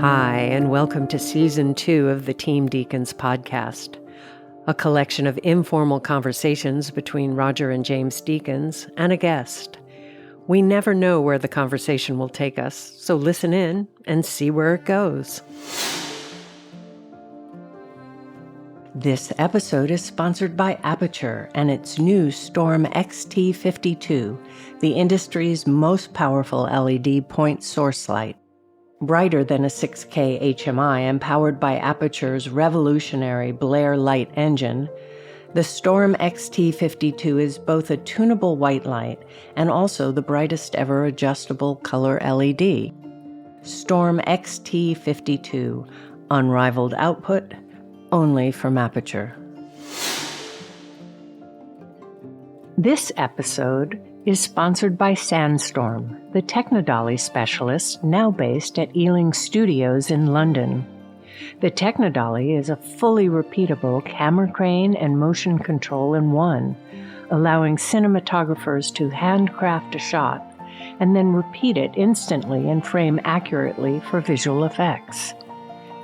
Hi, and welcome to Season 2 of the Team Deakins Podcast, a collection of informal conversations between Roger and James Deakins and a guest. We never know where the conversation will take us, so listen in and see where it goes. This episode is sponsored by Aputure and its new Storm XT52, the industry's most powerful LED point source light. Brighter than a 6K HMI and powered by Aputure's revolutionary Blair light engine, the Storm XT52 is both a tunable white light and also the brightest ever adjustable color LED. Storm XT52, unrivaled output, only from Aputure. This episode is sponsored by Sandstorm, the Technodolly specialist now based at Ealing Studios in London. The Technodolly is a fully repeatable camera crane and motion control in one, allowing cinematographers to handcraft a shot and then repeat it instantly and frame accurately for visual effects.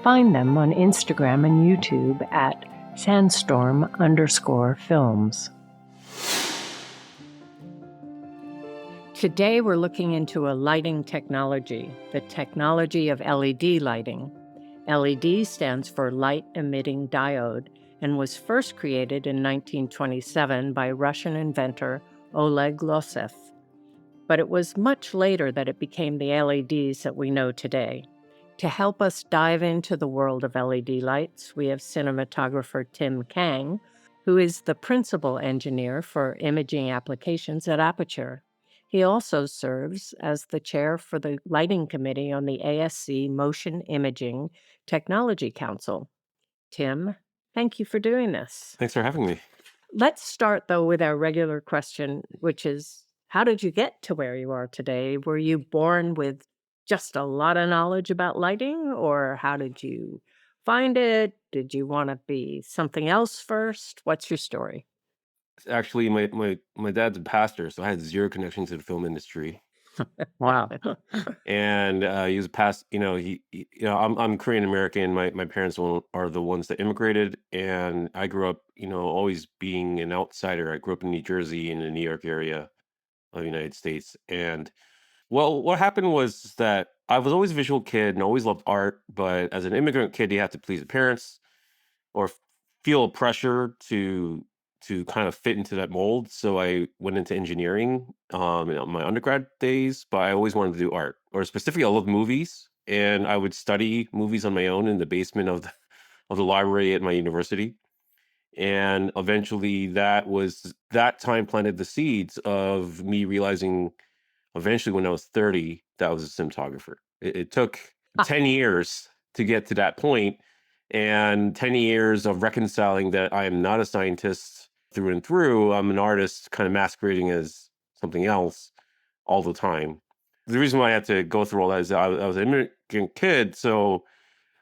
Find them on Instagram and YouTube at sandstorm_films. Today we're looking into a lighting technology, the technology of LED lighting. LED stands for Light Emitting Diode and was first created in 1927 by Russian inventor Oleg Losev. But it was much later that it became the LEDs that we know today. To help us dive into the world of LED lights, we have cinematographer Kang, who is the principal engineer for imaging applications at Aputure. He also serves as the chair for the lighting committee on the ASC Motion Imaging Technology Council. Tim, thank you for doing this. Thanks for having me. Let's start, though, with our regular question, which is, how did you get to where you are today? Were you born with just a lot of knowledge about lighting, or how did you find it? Did you want to be something else first? What's your story? Actually, my dad's a pastor, so I had zero connection to the film industry. Wow. And he was past, I'm Korean American. My parents are the ones that immigrated, and I grew up, always being an outsider. I grew up in New Jersey, in the New York area of the United States. And well, what happened was that I was always a visual kid and always loved art, but as an immigrant kid, you have to please the parents or feel pressure to kind of fit into that mold. So I went into engineering in my undergrad days, but I always wanted to do art, or specifically, I love movies, and I would study movies on my own in the basement of the library at my university. And eventually, that time planted the seeds of me realizing, eventually, when I was 30, that I was a cinematographer. It took 10 years to get to that point, and 10 years of reconciling that I am not a scientist through and through. I'm an artist kind of masquerading as something else all the time. The reason why I had to go through all that is that I was an immigrant kid, so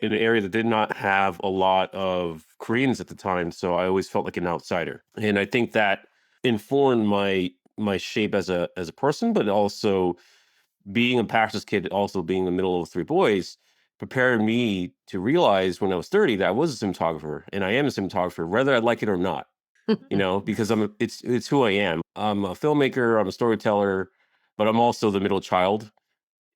in an area that did not have a lot of Koreans at the time, so I always felt like an outsider. And I think that informed my shape as a person, but also being a pastor's kid, also being in the middle of three boys, prepared me to realize when I was 30 that I was a cinematographer, and I am a cinematographer, whether I like it or not. Because it's who I am. I'm a filmmaker, I'm a storyteller, but I'm also the middle child.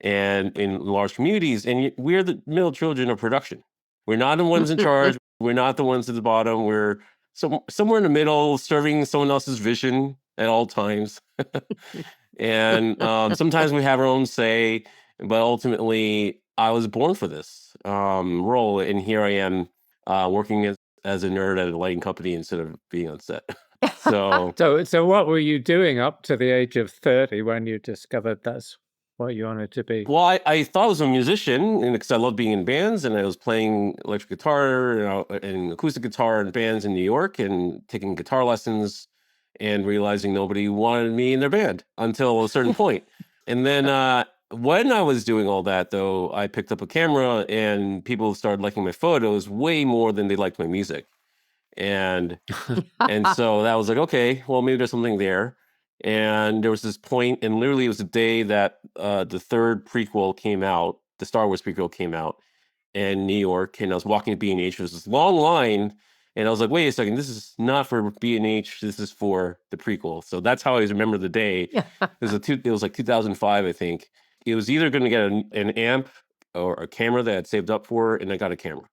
And in large communities, and we're the middle children of production. We're not the ones in charge. We're not the ones at the bottom. We're somewhere in the middle, serving someone else's vision at all times. And sometimes we have our own say, but ultimately, I was born for this role, and here I am working as a nerd at a lighting company instead of being on set. So So what were you doing up to the age of 30 when you discovered that's what you wanted to be? Well, I thought I was a musician, and because I loved being in bands, and I was playing electric guitar, and acoustic guitar in bands in New York, and taking guitar lessons, and realizing nobody wanted me in their band until a certain point. And then when I was doing all that, though, I picked up a camera, and people started liking my photos way more than they liked my music. And so that was like, okay, well, maybe there's something there. And there was this point, and literally it was the day that the third prequel came out, the Star Wars prequel came out, in New York, and I was walking to B&H. There was this long line, and I was like, wait a second, this is not for B&H. This is for the prequel. So that's how I always remember the day. It was like 2005, I think. It was either going to get an amp or a camera that I had saved up for, and I got a camera.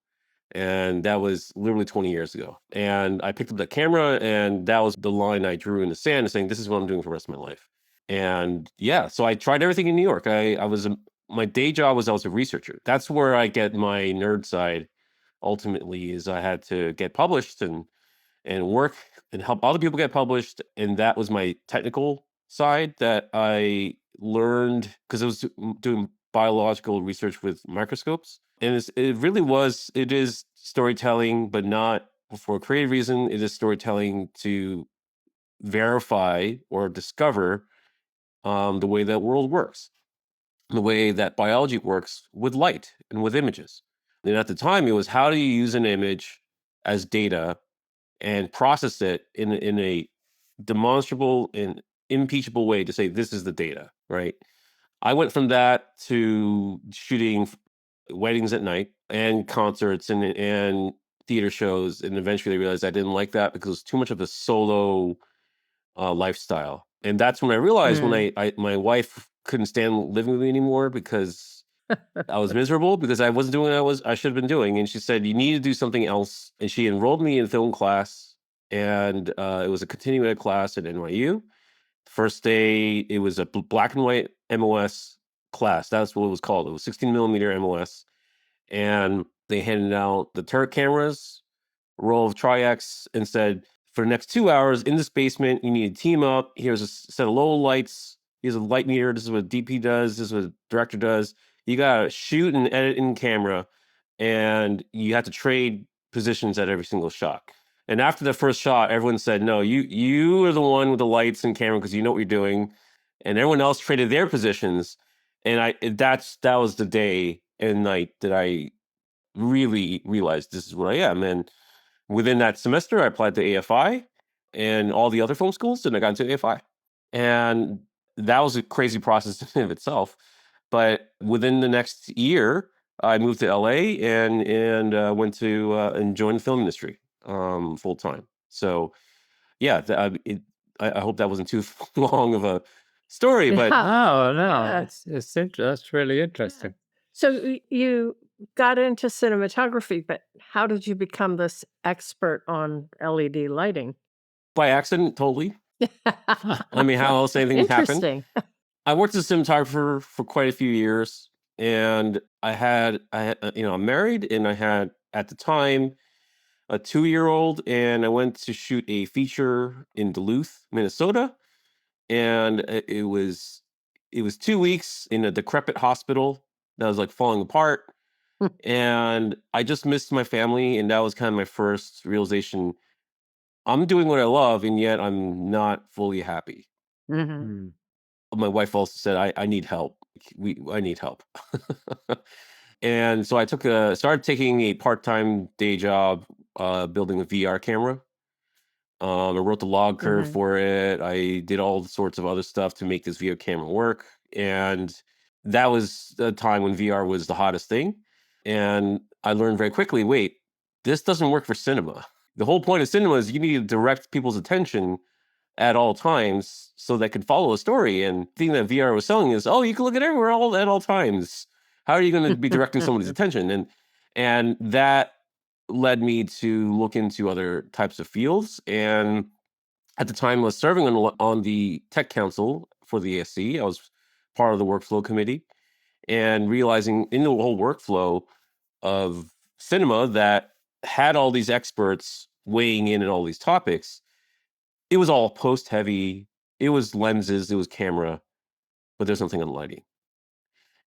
And that was literally 20 years ago. And I picked up that camera, and that was the line I drew in the sand, saying, this is what I'm doing for the rest of my life. And yeah, so I tried everything in New York. My day job was I was a researcher. That's where I get my nerd side. Ultimately, is I had to get published and work and help other people get published, and that was my technical side that I learned because I was doing biological research with microscopes, and it is storytelling, but not for a creative reason. It is storytelling to verify or discover the way that world works, the way that biology works with light and with images. And at the time, it was how do you use an image as data and process it in a demonstrable and impeachable way to say this is the data, right? I went from that to shooting weddings at night and concerts and theater shows, and eventually I realized I didn't like that because it was too much of a solo lifestyle. And that's when I realized when my wife couldn't stand living with me anymore because I was miserable because I wasn't doing what I should have been doing. And she said, you need to do something else. And she enrolled me in film class. And it was a continuing ed class at NYU. First day, it was a black and white MOS class. That's what it was called. It was 16 millimeter MOS. And they handed out the turret cameras, roll of Tri-X, and said, for the next 2 hours in this basement, you need to team up. Here's a set of low lights. Here's a light meter. This is what DP does. This is what director does. You got to shoot and edit in camera, and you have to trade positions at every single shot. And after the first shot, everyone said, no, you are the one with the lights and camera because you know what you're doing. And everyone else traded their positions. And that was the day and night that I really realized this is what I am. And within that semester, I applied to AFI and all the other film schools, and I got into AFI. And that was a crazy process in and of itself. But within the next year, I moved to LA and went to and joined the film industry full time. So yeah, I hope that wasn't too long of a story, but Oh, no, Yeah. that's really interesting. So you got into cinematography, but how did you become this expert on LED lighting? by accident, totally. I mean, how else anything happened? Interesting. I worked as a cinematographer for quite a few years, and I'm married, and I had at the time a 2-year-old, and I went to shoot a feature in Duluth, Minnesota, and it was 2 weeks in a decrepit hospital that was like falling apart, and I just missed my family, and that was kind of my first realization. I'm doing what I love, and yet I'm not fully happy. Mhm. My wife also said, I need help. I need help. And so started taking a part-time day job building a VR camera. I wrote the log curve Mhm. for it. I did all sorts of other stuff to make this VR camera work. And that was a time when VR was the hottest thing. And I learned very quickly, wait, this doesn't work for cinema. The whole point of cinema is you need to direct people's attention at all times so they could follow a story. And the thing that VR was selling is, oh, you can look at everywhere at all times. How are you going to be directing somebody's attention? And that led me to look into other types of fields. And at the time, I was serving on the tech council for the ASC. I was part of the workflow committee, and realizing in the whole workflow of cinema that had all these experts weighing in on all these topics, it was all post heavy. It was lenses, it was camera, but there's nothing on lighting.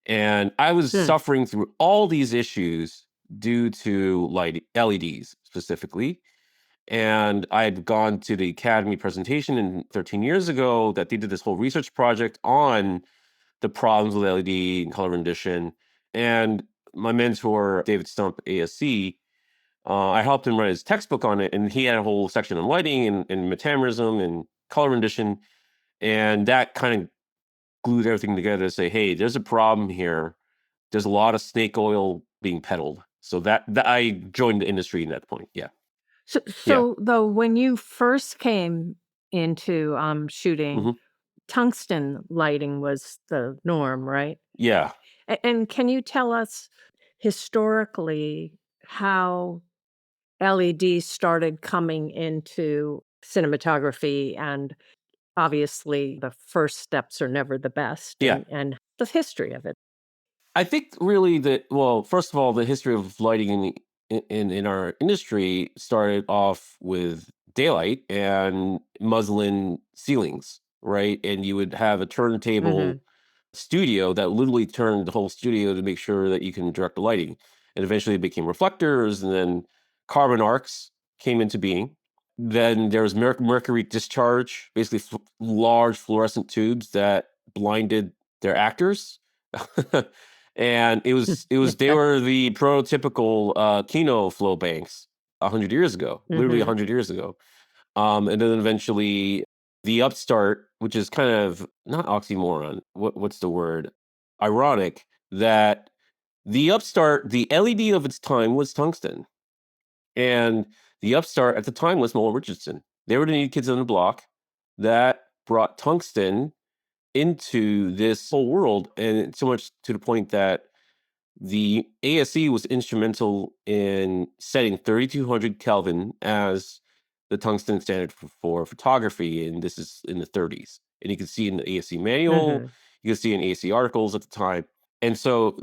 And I was suffering through all these issues due to LEDs specifically. And I had gone to the Academy presentation 13 years ago that they did this whole research project on the problems with LED and color rendition. And my mentor, David Stump, ASC, I helped him write his textbook on it. And he had a whole section on lighting and metamerism and color rendition. And that kind of glued everything together to say, hey, there's a problem here. there's a lot of snake oil being peddled. So that I joined the industry in that point. Yeah. So, Yeah. though, when you first came into shooting, hmm tungsten lighting was the norm, right? Yeah. And can you tell us historically how LEDs started coming into cinematography? And obviously, the first steps are never the best, Yeah. and the history of it. I think really that, well, first of all, the history of lighting in our industry started off with daylight and muslin ceilings, right? And you would have a Hmm. turntable studio that literally turned the whole studio to make sure that you can direct the lighting. And eventually it became reflectors, and then carbon arcs came into being. Then there was mercury discharge, basically large fluorescent tubes that blinded their actors. And they Yeah. were the prototypical Kino flow banks 100 years ago, literally Hmm. 100 years ago. And then eventually the upstart, which is kind of not oxymoron. What's the word? Ironic that the upstart, the LED of its time was tungsten, and the upstart at the time was Noel Richardson. They were the New Kids on the Block that brought tungsten into this whole world, and so much to the point that the ASE was instrumental in setting 3200 Kelvin as the tungsten standard for photography, and this is in the 30s. And you can see in the ASE manual, Hmm. you can see in ASE articles at the time. And so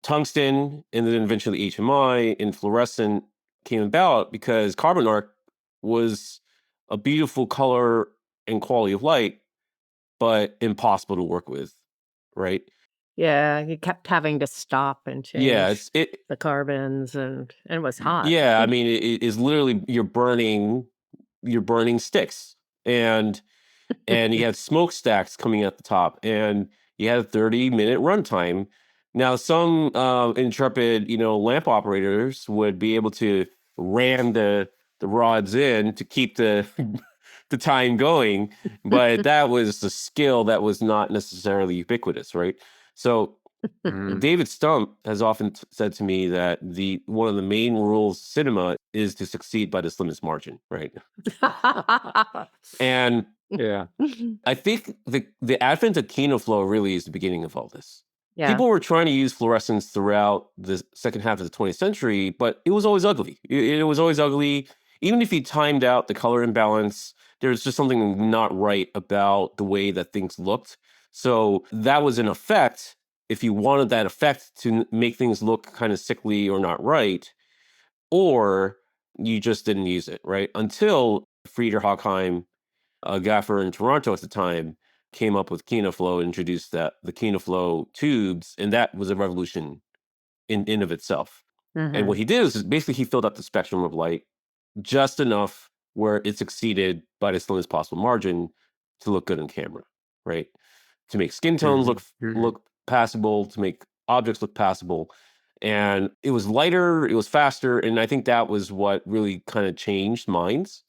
tungsten and then eventually HMI and fluorescent came about because carbon arc was a beautiful color and quality of light, but impossible to work with, right? Yeah, you kept having to stop and Yeah, change the carbons, and it was hot. yeah, I mean, it is literally you're burning sticks, and you had smokestacks coming at the top, and you had a 30-minute runtime. Now, some intrepid, lamp operators would be able to ram the rods in to keep the the time going, but that was a skill that was not necessarily ubiquitous, right? So Mm. David Stump has often said to me that the one of the main rules of cinema is to succeed by the slimmest margin, right? And Yeah. I think the advent of Kino Flow really is the beginning of all this. Yeah. People were trying to use fluorescence throughout the second half of the 20th century, but it was always ugly. It was always ugly. Even if you timed out the color imbalance, there's just something not right about the way that things looked. So that was an effect. If you wanted that effect to make things look kind of sickly or not right, or you just didn't use it, right? Until Frieder Hochheim, a gaffer in Toronto at the time, came up with KinoFlow, introduced the KinoFlow tubes, and that was a revolution in of itself. And what Hmm. he did is basically he filled out the spectrum of light just enough where it succeeded by the slimmest possible margin to look good on camera, right? To make skin tones Mhm. Mhm. look passable, to make objects look passable. And it was lighter, it was faster, and I think that was what really kind of changed minds,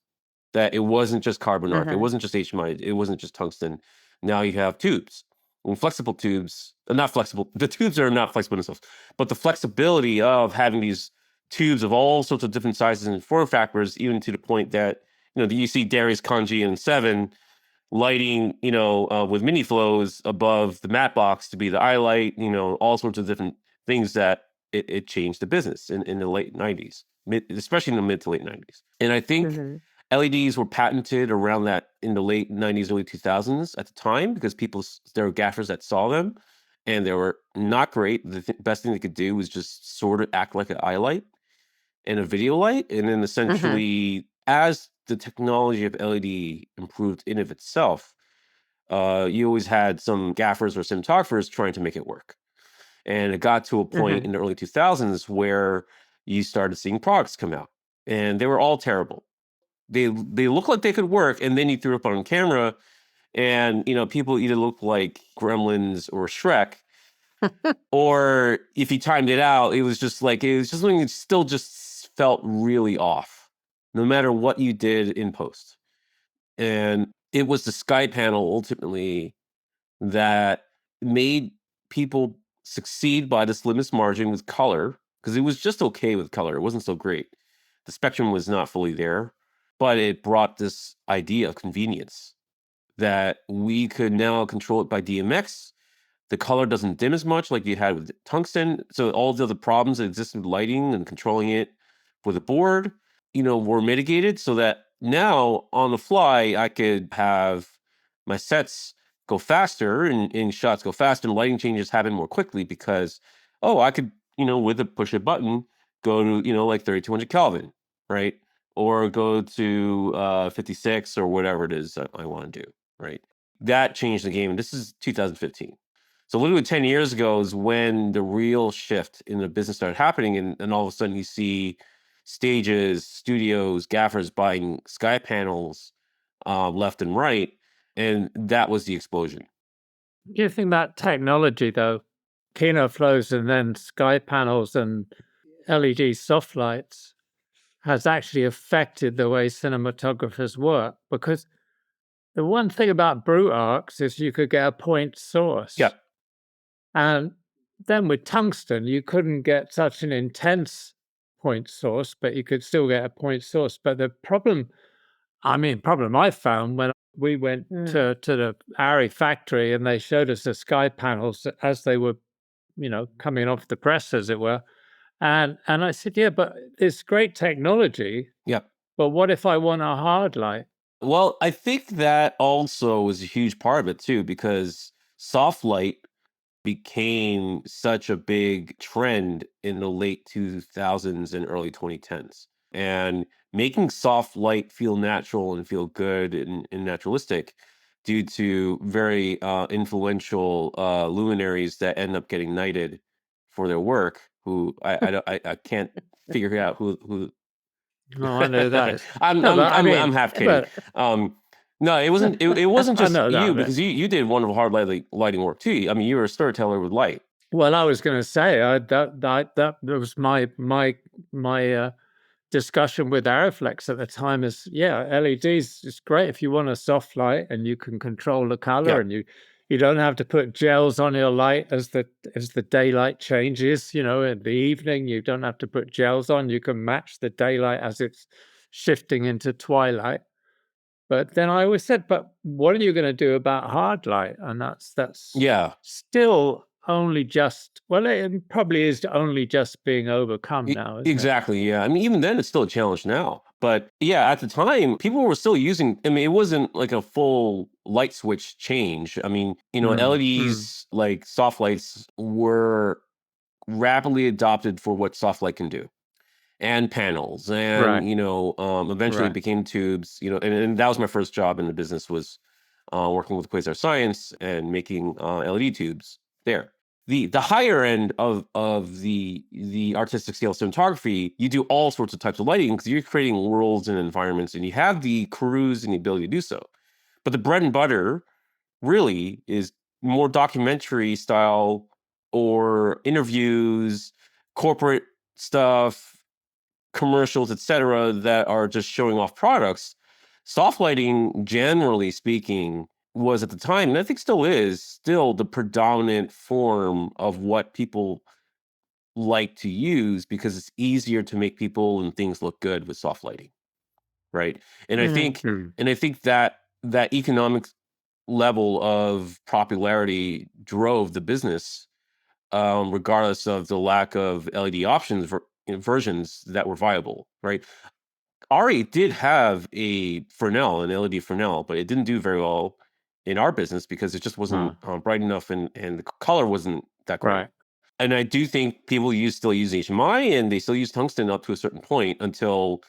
that it wasn't just carbon arc, it Hmm. wasn't just HMI, it wasn't just tungsten. Now you have tubes. And flexible tubes, not flexible, the tubes are not flexible themselves, but the flexibility of having these tubes of all sorts of different sizes and form factors, even to the point that, you see Darius Kanji in 7 lighting, with mini flows above the matte box to be the eye light, all sorts of different things that it changed the business in the late 90s, especially in the mid to late 90s. And I think Hmm. LEDs were patented around that in the late 90s, early 2000s at the time, because there were gaffers that saw them and they were not great. The best thing they could do was just sort of act like an eye light and a video light. And then Hmm. essentially, as the technology of LED improved in of itself, you always had some gaffers or cinematographers trying to make it work. And it got to a point Hmm. in the early 2000s where you started seeing products come out, and they were all terrible. They looked like they could work, and then you threw it up on camera, and people either looked like Gremlins or Shrek, or if you timed it out, it was just something that still just felt really off, no matter what you did in post. And it was the sky panel ultimately that made people succeed by the slimmest margin with color, because it was just okay with color. It wasn't so great. The spectrum was not fully there, but it brought this idea of convenience that we could now control it by DMX. The color doesn't dim as much like you had with tungsten. So all the other problems that existed with lighting and controlling it with a board, were mitigated, so that now on the fly, I could have my sets go faster and shots go faster and lighting changes happen more quickly because, I could, with a push a button, go to, like 3200 Kelvin, right? Or go to 56 or whatever it is I want to do, right? That changed the game. This is 2015. So literally 10 years ago is when the real shift in the business started happening. And all of a sudden you see stages, studios, gaffers buying sky panels left and right. And that was the explosion. Do you think that technology, though, Kino flows and then sky panels and LED soft lights, has actually affected the way cinematographers work? Because the one thing about brute arcs is you could get a point source. Yeah. And then with tungsten, you couldn't get such an intense point source, but you could still get a point source. But the problem I found when we went to the Ari factory and they showed us the sky panels as they were, coming off the press, as it were. And I said, yeah, but it's great technology. Yeah. But what if I want a hard light? Well, I think that also was a huge part of it too, because soft light became such a big trend in the late 2000s and early 2010s. And making soft light feel natural and feel good and naturalistic due to very influential luminaries that end up getting knighted for their work, who I can't figure out who. No, I know that. I'm half kidding. No, it wasn't. It wasn't I just know that, you, but- because you did wonderful hard lighting work too. I mean, you were a storyteller with light. Well, I was going to say that was my discussion with Ariflex at the time. Is LEDs is great if you want a soft light and you can control the color, Yeah. and you don't have to put gels on your light as the daylight changes. In the evening you don't have to put gels on. You can match the daylight as it's shifting into twilight. But then I always said, but what are you going to do about hard light? And that's Yeah. still only just, well, it probably is only just being overcome now, isn't it? Exactly. Yeah. I mean, even then, it's still a challenge now. But yeah, at the time, people were still using. I mean, it wasn't like a full light switch change. I mean, LEDs, like soft lights, were rapidly adopted for what soft light can do, and panels, and Right. eventually Right. it became tubes. And that was my first job in the business, was working with Quasar Science and making LED tubes there. The higher end of the artistic scale cinematography, you do all sorts of types of lighting because you're creating worlds and environments, and you have the crews and the ability to do so. But the bread and butter really is more documentary style or interviews, corporate stuff, commercials, etc., that are just showing off products. Soft lighting, generally speaking, was at the time, and I think still is, still the predominant form of what people like to use, because it's easier to make people and things look good with soft lighting, right? And I think that economic level of popularity drove the business, regardless of the lack of LED options versions that were viable, right? Ari did have a Fresnel, an LED Fresnel, but it didn't do very well in our business because it just wasn't bright enough, and the color wasn't that great. Right. And I do think people still use HMI, and they still use tungsten up to a certain point until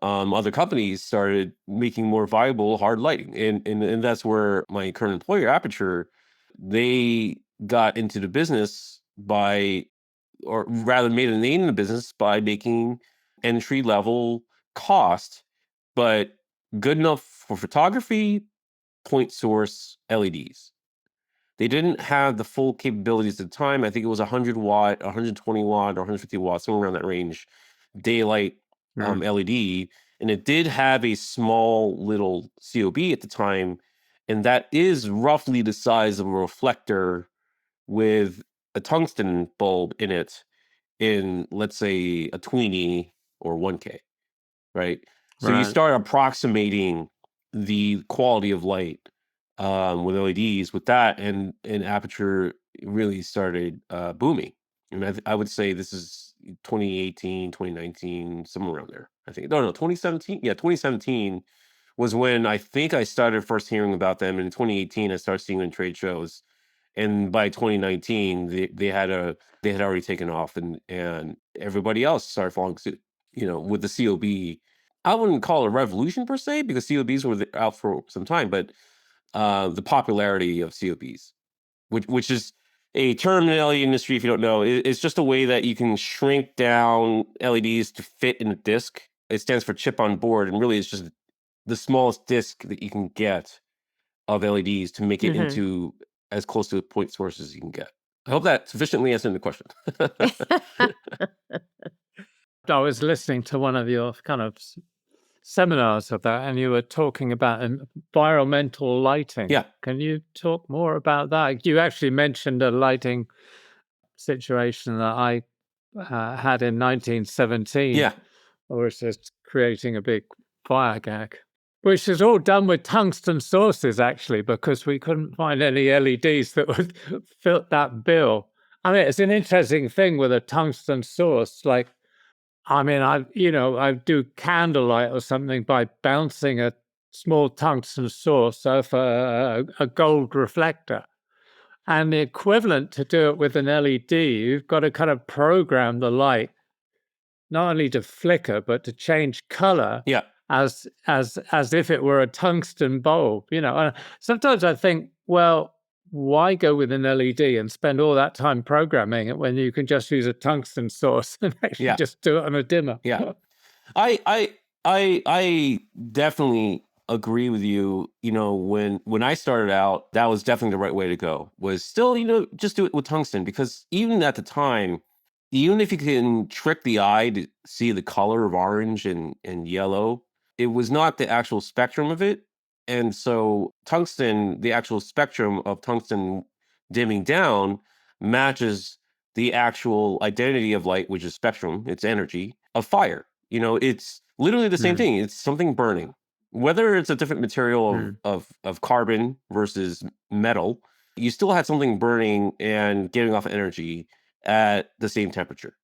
other companies started making more viable hard lighting. And that's where my current employer, Aputure, they got into the business or rather made a name in the business by making entry level cost, but good enough for photography, point source LEDs. They didn't have the full capabilities at the time. I think it was 100 watt, 120 watt, or 150 watts, somewhere around that range, daylight LED. And it did have a small little COB at the time. And that is roughly the size of a reflector with a tungsten bulb in it in, let's say, a 20 or 1K, right? So you Right. start approximating the quality of light with LEDs with that, and Aputure really started booming. And I would say this is 2018, 2019, somewhere around there. I think no, 2017. Yeah, 2017 was when I think I started first hearing about them. And in 2018, I started seeing them in trade shows, and by 2019 they had already taken off, and everybody else started following suit, with the COB. I wouldn't call it a revolution per se, because COBs were out for some time, but the popularity of COBs, which is a term in the LED industry, if you don't know, it's just a way that you can shrink down LEDs to fit in a disc. It stands for chip on board, and really it's just the smallest disc that you can get of LEDs to make it into as close to a point source as you can get. I hope that sufficiently answered the question. I was listening to one of your kind of seminars of that, and you were talking about environmental lighting. Yeah. Can you talk more about that? You actually mentioned a lighting situation that I had in 1917. Yeah. Or it's just creating a big fire gag, which is all done with tungsten sources, actually, because we couldn't find any LEDs that would fit that bill. I mean, it's an interesting thing with a tungsten source. Like, I mean, I do candlelight or something by bouncing a small tungsten source off a gold reflector. And the equivalent to do it with an LED, you've got to kind of program the light not only to flicker but to change color, Yeah. as if it were a tungsten bulb. And sometimes I think, well, why go with an LED and spend all that time programming it when you can just use a tungsten source and actually just do it on a dimmer? Yeah. I definitely agree with you. When I started out, that was definitely the right way to go. Was still, just do it with tungsten, because even at the time, even if you can trick the eye to see the color of orange and yellow, it was not the actual spectrum of it. And so tungsten, the actual spectrum of tungsten dimming down, matches the actual identity of light, which is spectrum, it's energy, of fire. It's literally the same thing. It's something burning. Whether it's a different material of carbon versus metal, you still had something burning and giving off energy at the same temperature.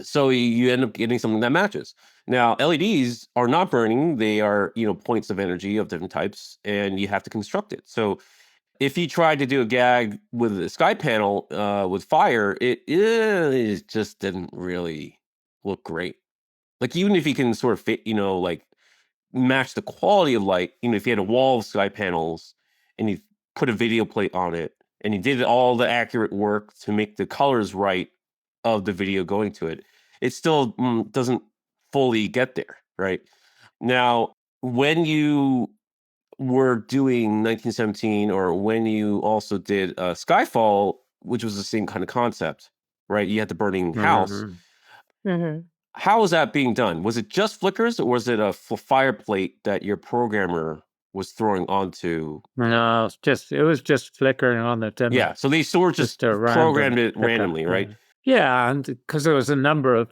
So you end up getting something that matches. Now, LEDs are not burning. They are, points of energy of different types, and you have to construct it. So if you tried to do a gag with a sky panel with fire, it just didn't really look great. Like, even if you can sort of fit, like match the quality of light, if you had a wall of sky panels and you put a video plate on it and you did all the accurate work to make the colors right of the video going to it, it still doesn't fully get there, right? Now, when you were doing 1917, or when you also did Skyfall, which was the same kind of concept, right? You had the burning house. How was that being done? Was it just flickers, or was it a fire plate that your programmer was throwing onto? No, it was just flickering on the dimmer. Yeah, so they sort of just programmed it randomly, right? Yeah, and because there was a number of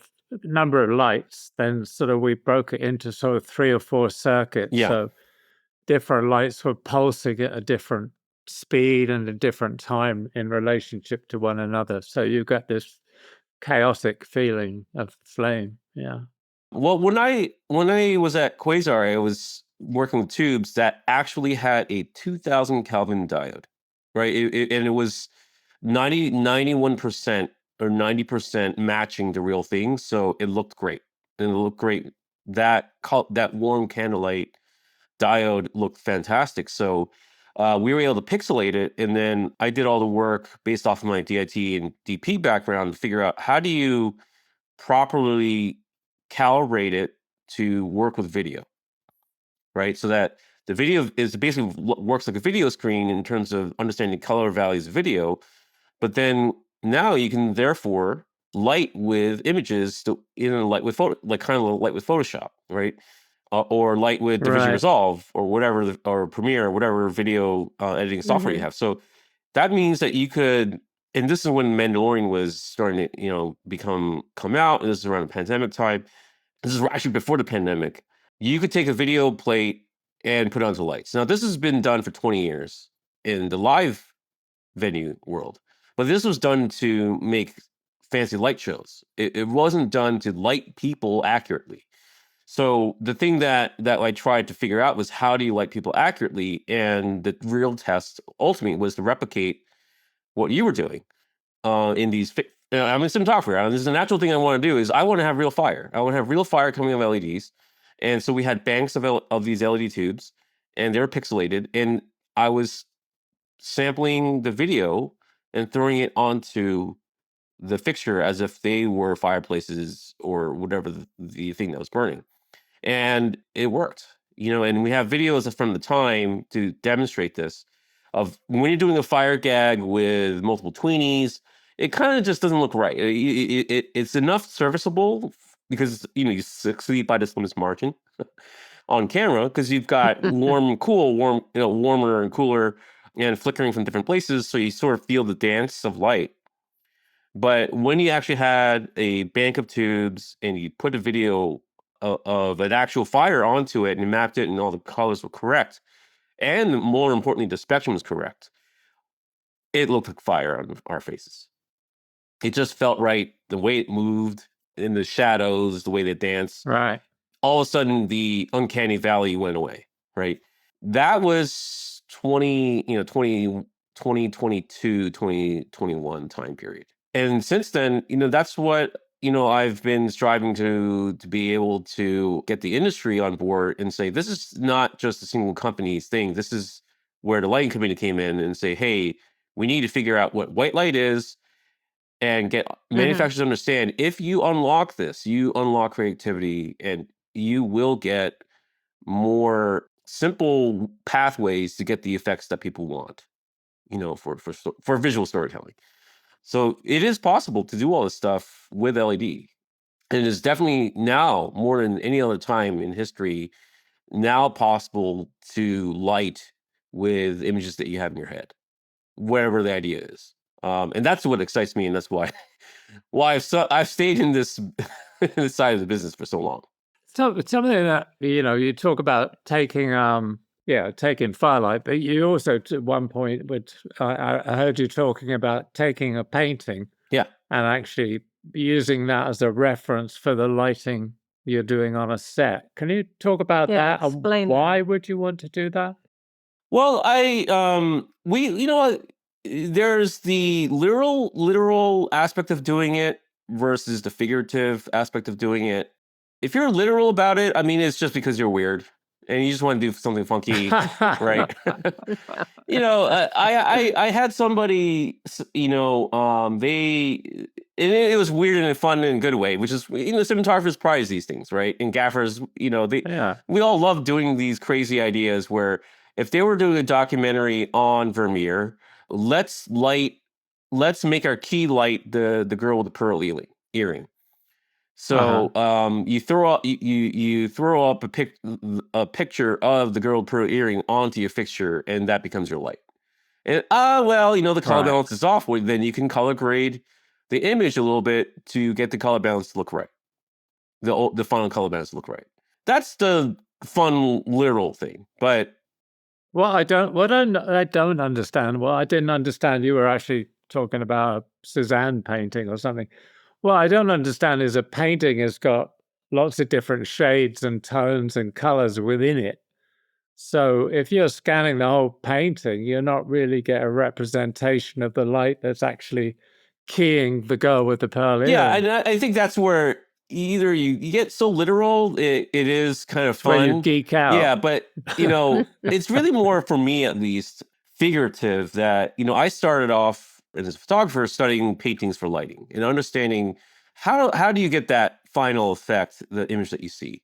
lights, then sort of we broke it into sort of 3 or 4 circuits. Yeah. So different lights were pulsing at a different speed and a different time in relationship to one another. So you get this chaotic feeling of flame. Yeah. Well, when I was at Quasar, I was working with tubes that actually had a 2000 Kelvin diode, right? And it was 91% or 90% matching the real thing. So it looked great. And it looked great. That warm candlelight diode looked fantastic. So we were able to pixelate it. And then I did all the work based off of my DIT and DP background to figure out, how do you properly calibrate it to work with video, right? So that the video is basically works like a video screen in terms of understanding color values of video. But then now you can therefore light with images light with light with Photoshop, right? Or light with DaVinci Resolve, or whatever, or Premiere, or whatever video editing software you have. So that means that you could and this is when Mandalorian was starting to, come out, and this is around the pandemic time. This is actually before the pandemic. You could take a video plate and put it onto lights. Now, this has been done for 20 years in the live venue world, but this was done to make fancy light shows. It wasn't done to light people accurately. So the thing that I tried to figure out was, how do you light people accurately? And the real test ultimately was to replicate what you were doing in these. I'm a cinematographer. This is a natural thing I want to do. Is I want to have real fire. I want to have real fire coming out of LEDs, and so we had banks of these LED tubes, and they're pixelated. And I was sampling the video and throwing it onto the fixture as if they were fireplaces or whatever the thing that was burning, and it worked. And we have videos from the time to demonstrate this, of when you're doing a fire gag with multiple tweenies, it kind of just doesn't look right. It's enough serviceable because you succeed by the slimmest margin on camera, because you've got warm and cool, warmer and cooler, and flickering from different places, so you sort of feel the dance of light. But when you actually had a bank of tubes and you put a video of an actual fire onto it and mapped it, and all the colors were correct, and more importantly, the spectrum was correct, it looked like fire on our faces. It just felt right. The way it moved in the shadows, the way they danced. Right. All of a sudden, the uncanny valley went away, right? That was 2022, 2021 time period. And since then, that's what, I've been striving to be able to get the industry on board and say, this is not just a single company's thing. This is where the lighting community came in and say, hey, we need to figure out what white light is, and get manufacturers to understand, if you unlock this, you unlock creativity, and you will get more simple pathways to get the effects that people want, for visual storytelling. So it is possible to do all this stuff with LED. And it is definitely now, more than any other time in history, now possible to light with images that you have in your head, whatever the idea is. And that's what excites me, and that's why I've stayed in this this side of the business for so long. So something that you talk about taking taking firelight, but you also at one point I heard you talking about taking a painting, Yeah, and actually using that as a reference for the lighting you're doing on a set. Can you talk about that? Explain And why would you want to do that? well, there's the literal aspect of doing it versus the figurative aspect of doing it. If you're literal about it, I mean, it's just because you're weird and you just want to do something funky, right? I had somebody, it was weird in a fun and good way, which is, cinematographers prize these things, right? And gaffers, we all love doing these crazy ideas where, if they were doing a documentary on Vermeer, let's make our key light the girl with the pearl earring. So you throw up a picture of the girl with pearl earring onto your fixture, and that becomes your light. And the color balance is off. Well, then you can color grade the image a little bit to get the color balance to look right. The final color balance to look right. That's the fun literal thing, but. Well, I don't understand. Well, I didn't understand you were actually talking about a Cézanne painting or something. What I don't understand is a painting has got lots of different shades and tones and colors within it. So if you're scanning the whole painting, you're not really get a representation of the light that's actually keying the girl with the pearl earring. Yeah, and I think that's where either you get so literal, it is kind of fun. Where you geek out. Yeah, but it's really more, for me at least, figurative. That I started off as a photographer studying paintings for lighting and understanding how do you get that final effect, the image that you see.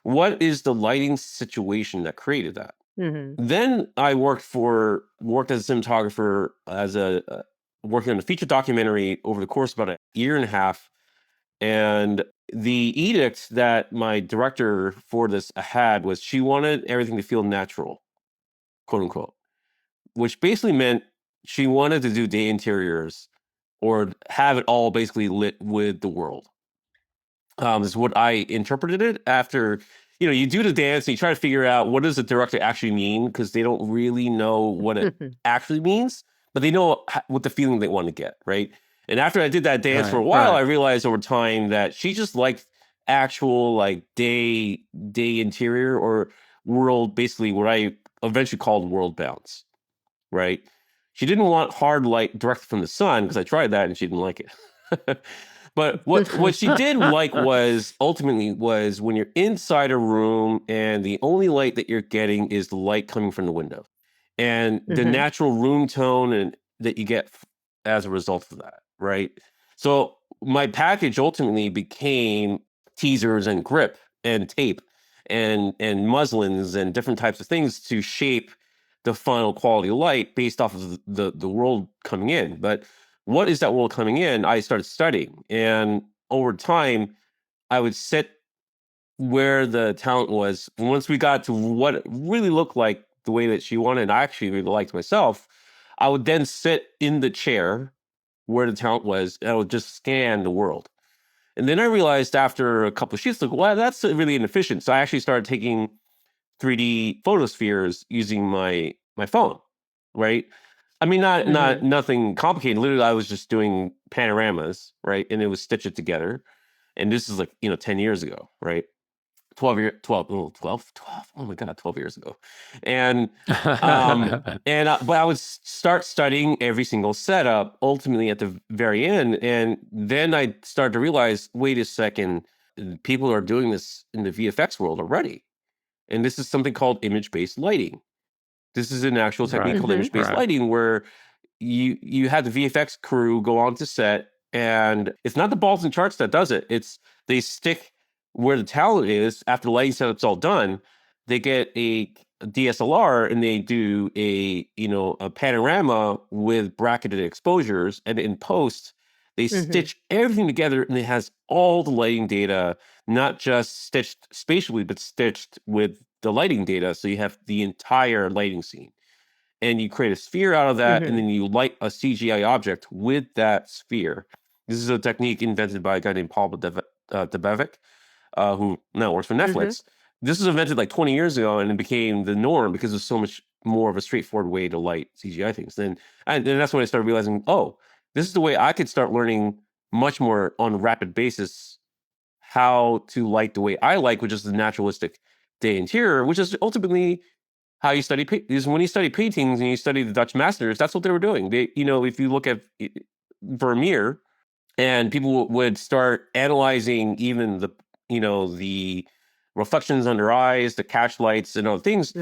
What is the lighting situation that created that? Then I worked as a cinematographer, working on a feature documentary over the course of about a year and a half. And the edict that my director for this had was, she wanted everything to feel natural, quote unquote, which basically meant she wanted to do day interiors or have it all basically lit with the world. Is what I interpreted it after. You do the dance and you try to figure out what does the director actually mean, because they don't really know what it actually means, but they know what the feeling they want to get, right? And after I did that dance for a while, I realized over time that she just liked actual like day interior or world, basically what I eventually called world bounce, right? She didn't want hard light directly from the sun, because I tried that and she didn't like it. But what she did like was ultimately was when you're inside a room and the only light that you're getting is the light coming from the window, and the natural room tone and that you get as a result of that, right? So my package ultimately became teasers and grip and tape and muslins and different types of things to shape the final quality of light based off of the world coming in. But what is that world coming in? I started studying, and over time, I would sit where the talent was. Once we got to what it really looked like the way that she wanted, and I actually really liked myself, I would then sit in the chair where the talent was, and I would just scan the world. And then I realized after a couple of shoots, like, wow, that's really inefficient. So I actually started taking 3D photospheres using my phone, right? I mean, not nothing complicated. Literally, I was just doing panoramas, right? And it was stitch it together. And this is like 10 years ago, right? 12, oh my God, 12 years ago. And but I would start studying every single setup ultimately at the very end. And then I started to realize, wait a second, people are doing this in the VFX world already. And this is something called image-based lighting. This is an actual technique called image-based lighting, where you have the VFX crew go onto set, and it's not the balls and charts that does it. It's they stick where the talent is after the lighting setup's all done. They get a DSLR and they do a panorama with bracketed exposures, and in post they stitch everything together, and it has all the lighting data, not just stitched spatially, but stitched with the lighting data. So you have the entire lighting scene, and you create a sphere out of that, and then you light a CGI object with that sphere. This is a technique invented by a guy named Paul Debevic, who now works for Netflix. This was invented like 20 years ago, and it became the norm because it's so much more of a straightforward way to light CGI things. And that's when I started realizing, oh, this is the way I could start learning much more on a rapid basis how to light the way I like, which is the naturalistic day interior, which is ultimately how you study because when you study paintings and you study the Dutch masters, that's what they were doing. They, if you look at Vermeer, and people would start analyzing even the reflections under eyes, the catch lights, and other things.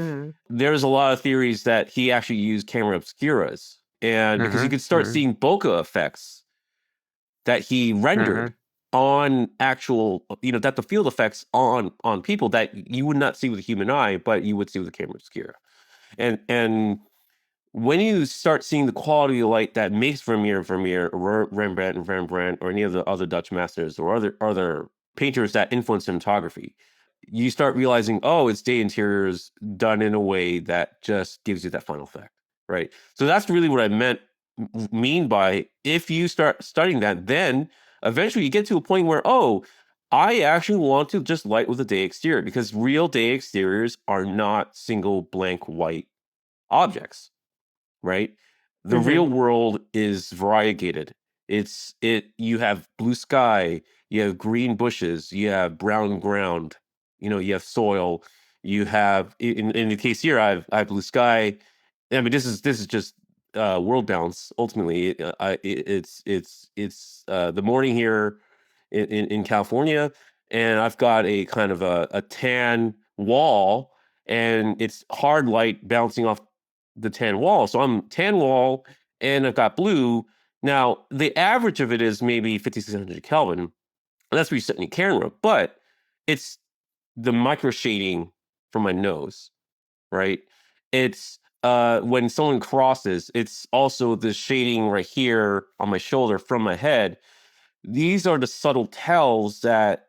There's a lot of theories that he actually used camera obscuras, and because you could start seeing bokeh effects that he rendered on actual, that the field effects on people that you would not see with the human eye, but you would see with the camera obscura. And when you start seeing the quality of light that makes Vermeer, or Rembrandt, or any of the other Dutch masters or other painters that influence cinematography, you start realizing, oh, it's day interiors done in a way that just gives you that final effect, right? So that's really what I mean by, if you start studying that, then eventually you get to a point where, oh, I actually want to just light with a day exterior, because real day exteriors are not single blank white objects, right? The real world is variegated. You have blue sky, you have green bushes, you have brown ground, you have soil, you have in the case here, I have blue sky. I mean, this is just world balance. Ultimately, it's the morning here in California, and I've got a kind of a tan wall, and it's hard light bouncing off the tan wall. So I'm tan wall, and I've got blue. Now the average of it is maybe 5,600 Kelvin, and that's where you set in your camera. But it's the micro shading from my nose, right? It's when someone crosses, it's also the shading right here on my shoulder from my head. These are the subtle tells that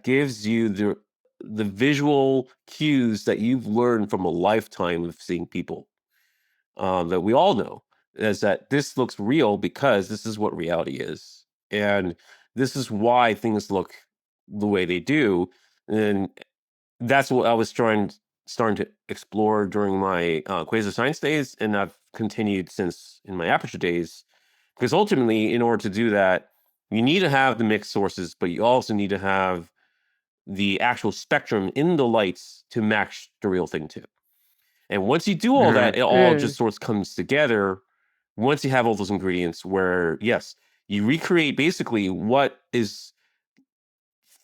gives you the visual cues that you've learned from a lifetime of seeing people, that we all know. is that this looks real because this is what reality is, and this is why things look the way they do. And that's what I was starting to explore during my Quasar Science days, and I've continued since in my Aputure days. Because ultimately, in order to do that, you need to have the mixed sources, but you also need to have the actual spectrum in the lights to match the real thing too. And once you do all that, it all just sort of comes together. Once you have all those ingredients, where yes, you recreate basically what is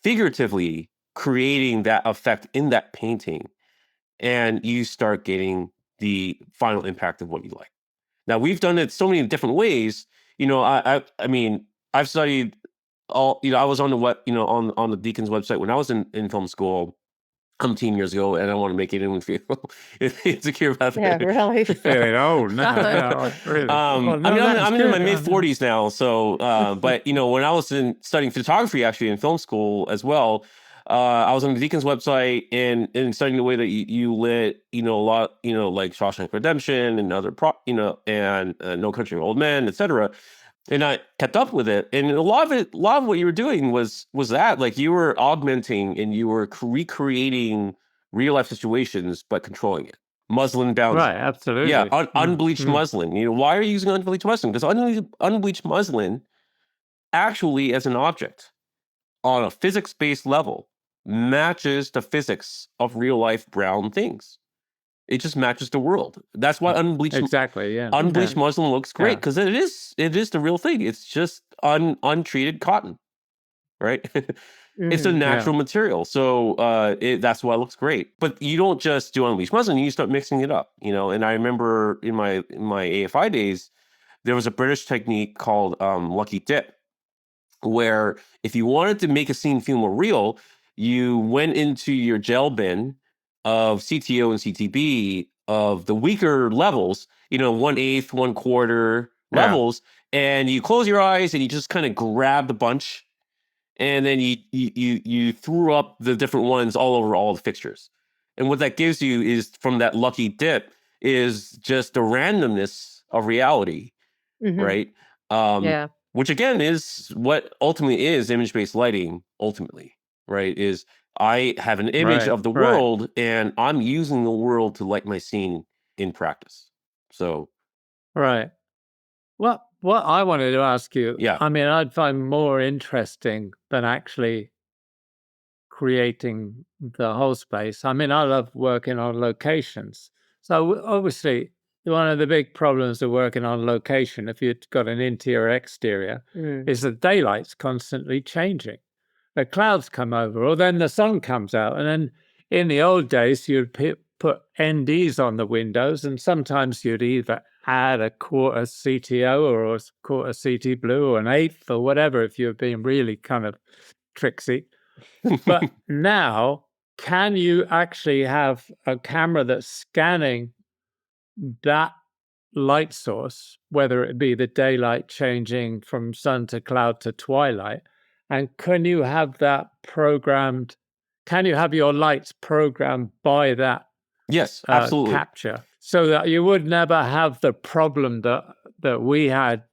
figuratively creating that effect in that painting, and you start getting the final impact of what you like. Now, we've done it so many different ways. I mean, I've studied all. I was on the on the Deakins website when I was in film school 10 years ago, and I want to make it in feel insecure about Yeah, that. really. Feeling old now. Yeah, really. Well, no, I'm in my good. mid 40s now, so but when I was studying photography actually in film school as well, I was on the Deakins website and studying the way that you lit a lot like Shawshank Redemption and other and No Country for Old Men, etc. And I kept up with it, and a lot of what you were doing was that, like, you were augmenting and you were recreating real life situations, but controlling it. Muslin bound, Right, yeah, absolutely. unbleached muslin. Why are you using unbleached muslin? Because unbleached muslin actually, as an object on a physics-based level, matches the physics of real life brown things. It just matches the world. That's why Exactly, yeah. unbleached muslin looks great, Yeah. because it is the real thing. It's just untreated cotton, right? It's a natural material, so that's why it looks great. But you don't just do unbleached muslin; you start mixing it up, And I remember in my AFI days, there was a British technique called lucky dip, where if you wanted to make a scene feel more real, you went into your gel bin of CTO and CTB of the weaker levels, 1/8, 1/4 Yeah. levels, and you close your eyes and you just kind of grab the bunch, and then you threw up the different ones all over all the fixtures. And what that gives you is, from that lucky dip, is just the randomness of reality, right? Yeah. Which again is what ultimately is image-based lighting, ultimately, right? Is I have an image Right, of the right. world, and I'm using the world to light my scene in practice. So Right. What I wanted to ask you, yeah, I mean, I'd find more interesting than actually creating the whole space. I mean, I love working on locations. So obviously, one of the big problems of working on location, if you've got an interior exterior, is the daylight's constantly changing. The clouds come over, or then the sun comes out. And then in the old days, you'd put NDs on the windows, and sometimes you'd either add a quarter CTO or a quarter CT blue or an eighth or whatever if you're being really kind of tricksy. But now, can you actually have a camera that's scanning that light source, whether it be the daylight changing from sun to cloud to twilight, and can you have that programmed? Can you have your lights programmed by that yes, absolutely. capture, so that you would never have the problem that we had,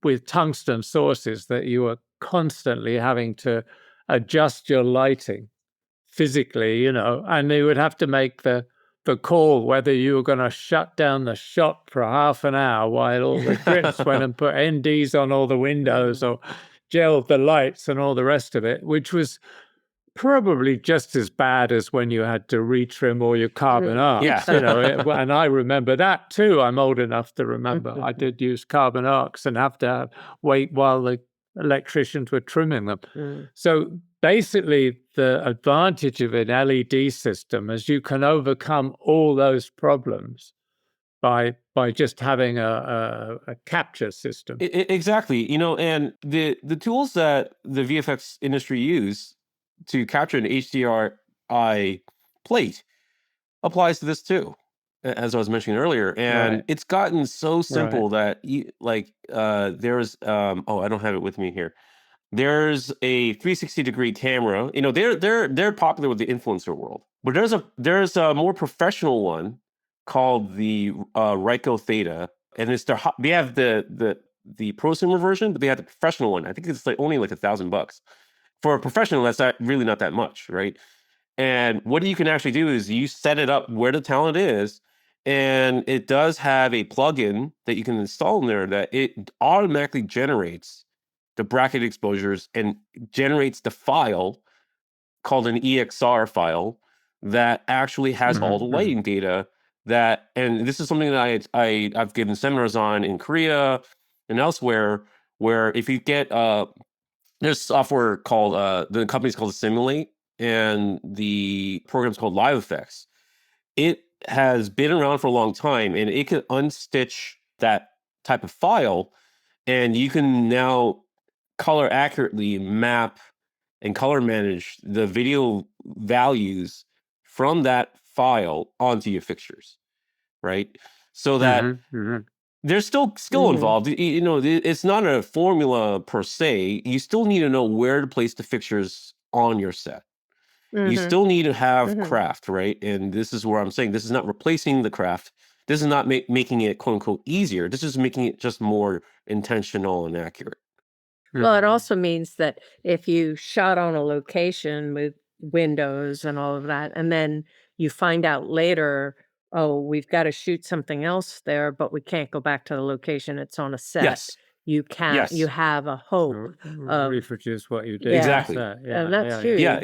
with tungsten sources, that you were constantly having to adjust your lighting physically, and they would have to make the call whether you were going to shut down the shop for half an hour while all the grips went and put NDs on all the windows or gelled the lights and all the rest of it, which was probably just as bad as when you had to retrim all your carbon arcs, Yeah. and I remember that too. I'm old enough to remember I did use carbon arcs and have to wait while the electricians were trimming them. So basically, the advantage of an LED system is you can overcome all those problems by just having a capture system. Exactly. And the tools that the VFX industry use to capture an HDRI plate applies to this too, as I was mentioning earlier. And Right. it's gotten so simple Right. that there's I don't have it with me here. There's a 360-degree camera. They're popular with the influencer world, but there's a more professional one called the Ryko Theta, and it's they have the prosumer version, but they have the professional one. I think it's like only like $1,000 for a professional. That's really not that much, right? And what you can actually do is you set it up where the talent is, and it does have a plugin that you can install in there that it automatically generates the bracket exposures and generates the file called an EXR file that actually has all the lighting data that, and this is something that I've given seminars on in Korea and elsewhere, where if you get there's software called the company's called Simulate, and the program's called Live Effects. It has been around for a long time, and it can unstitch that type of file, and you can now color accurately map and color manage the video values from that file onto your fixtures, right? So that there's still skill involved. It's not a formula per se. You still need to know where to place the fixtures on your set. You still need to have craft, right? And this is where I'm saying this is not replacing the craft. This is not making it quote unquote easier. This is making it just more intentional and accurate. Well, it also means that if you shot on a location with windows and all of that, and then you find out later, oh, we've got to shoot something else there, but we can't go back to the location. It's on a set. Yes. You can't. You Yes. have a hope of reproduce what you did. Exactly. and that's huge. Yeah.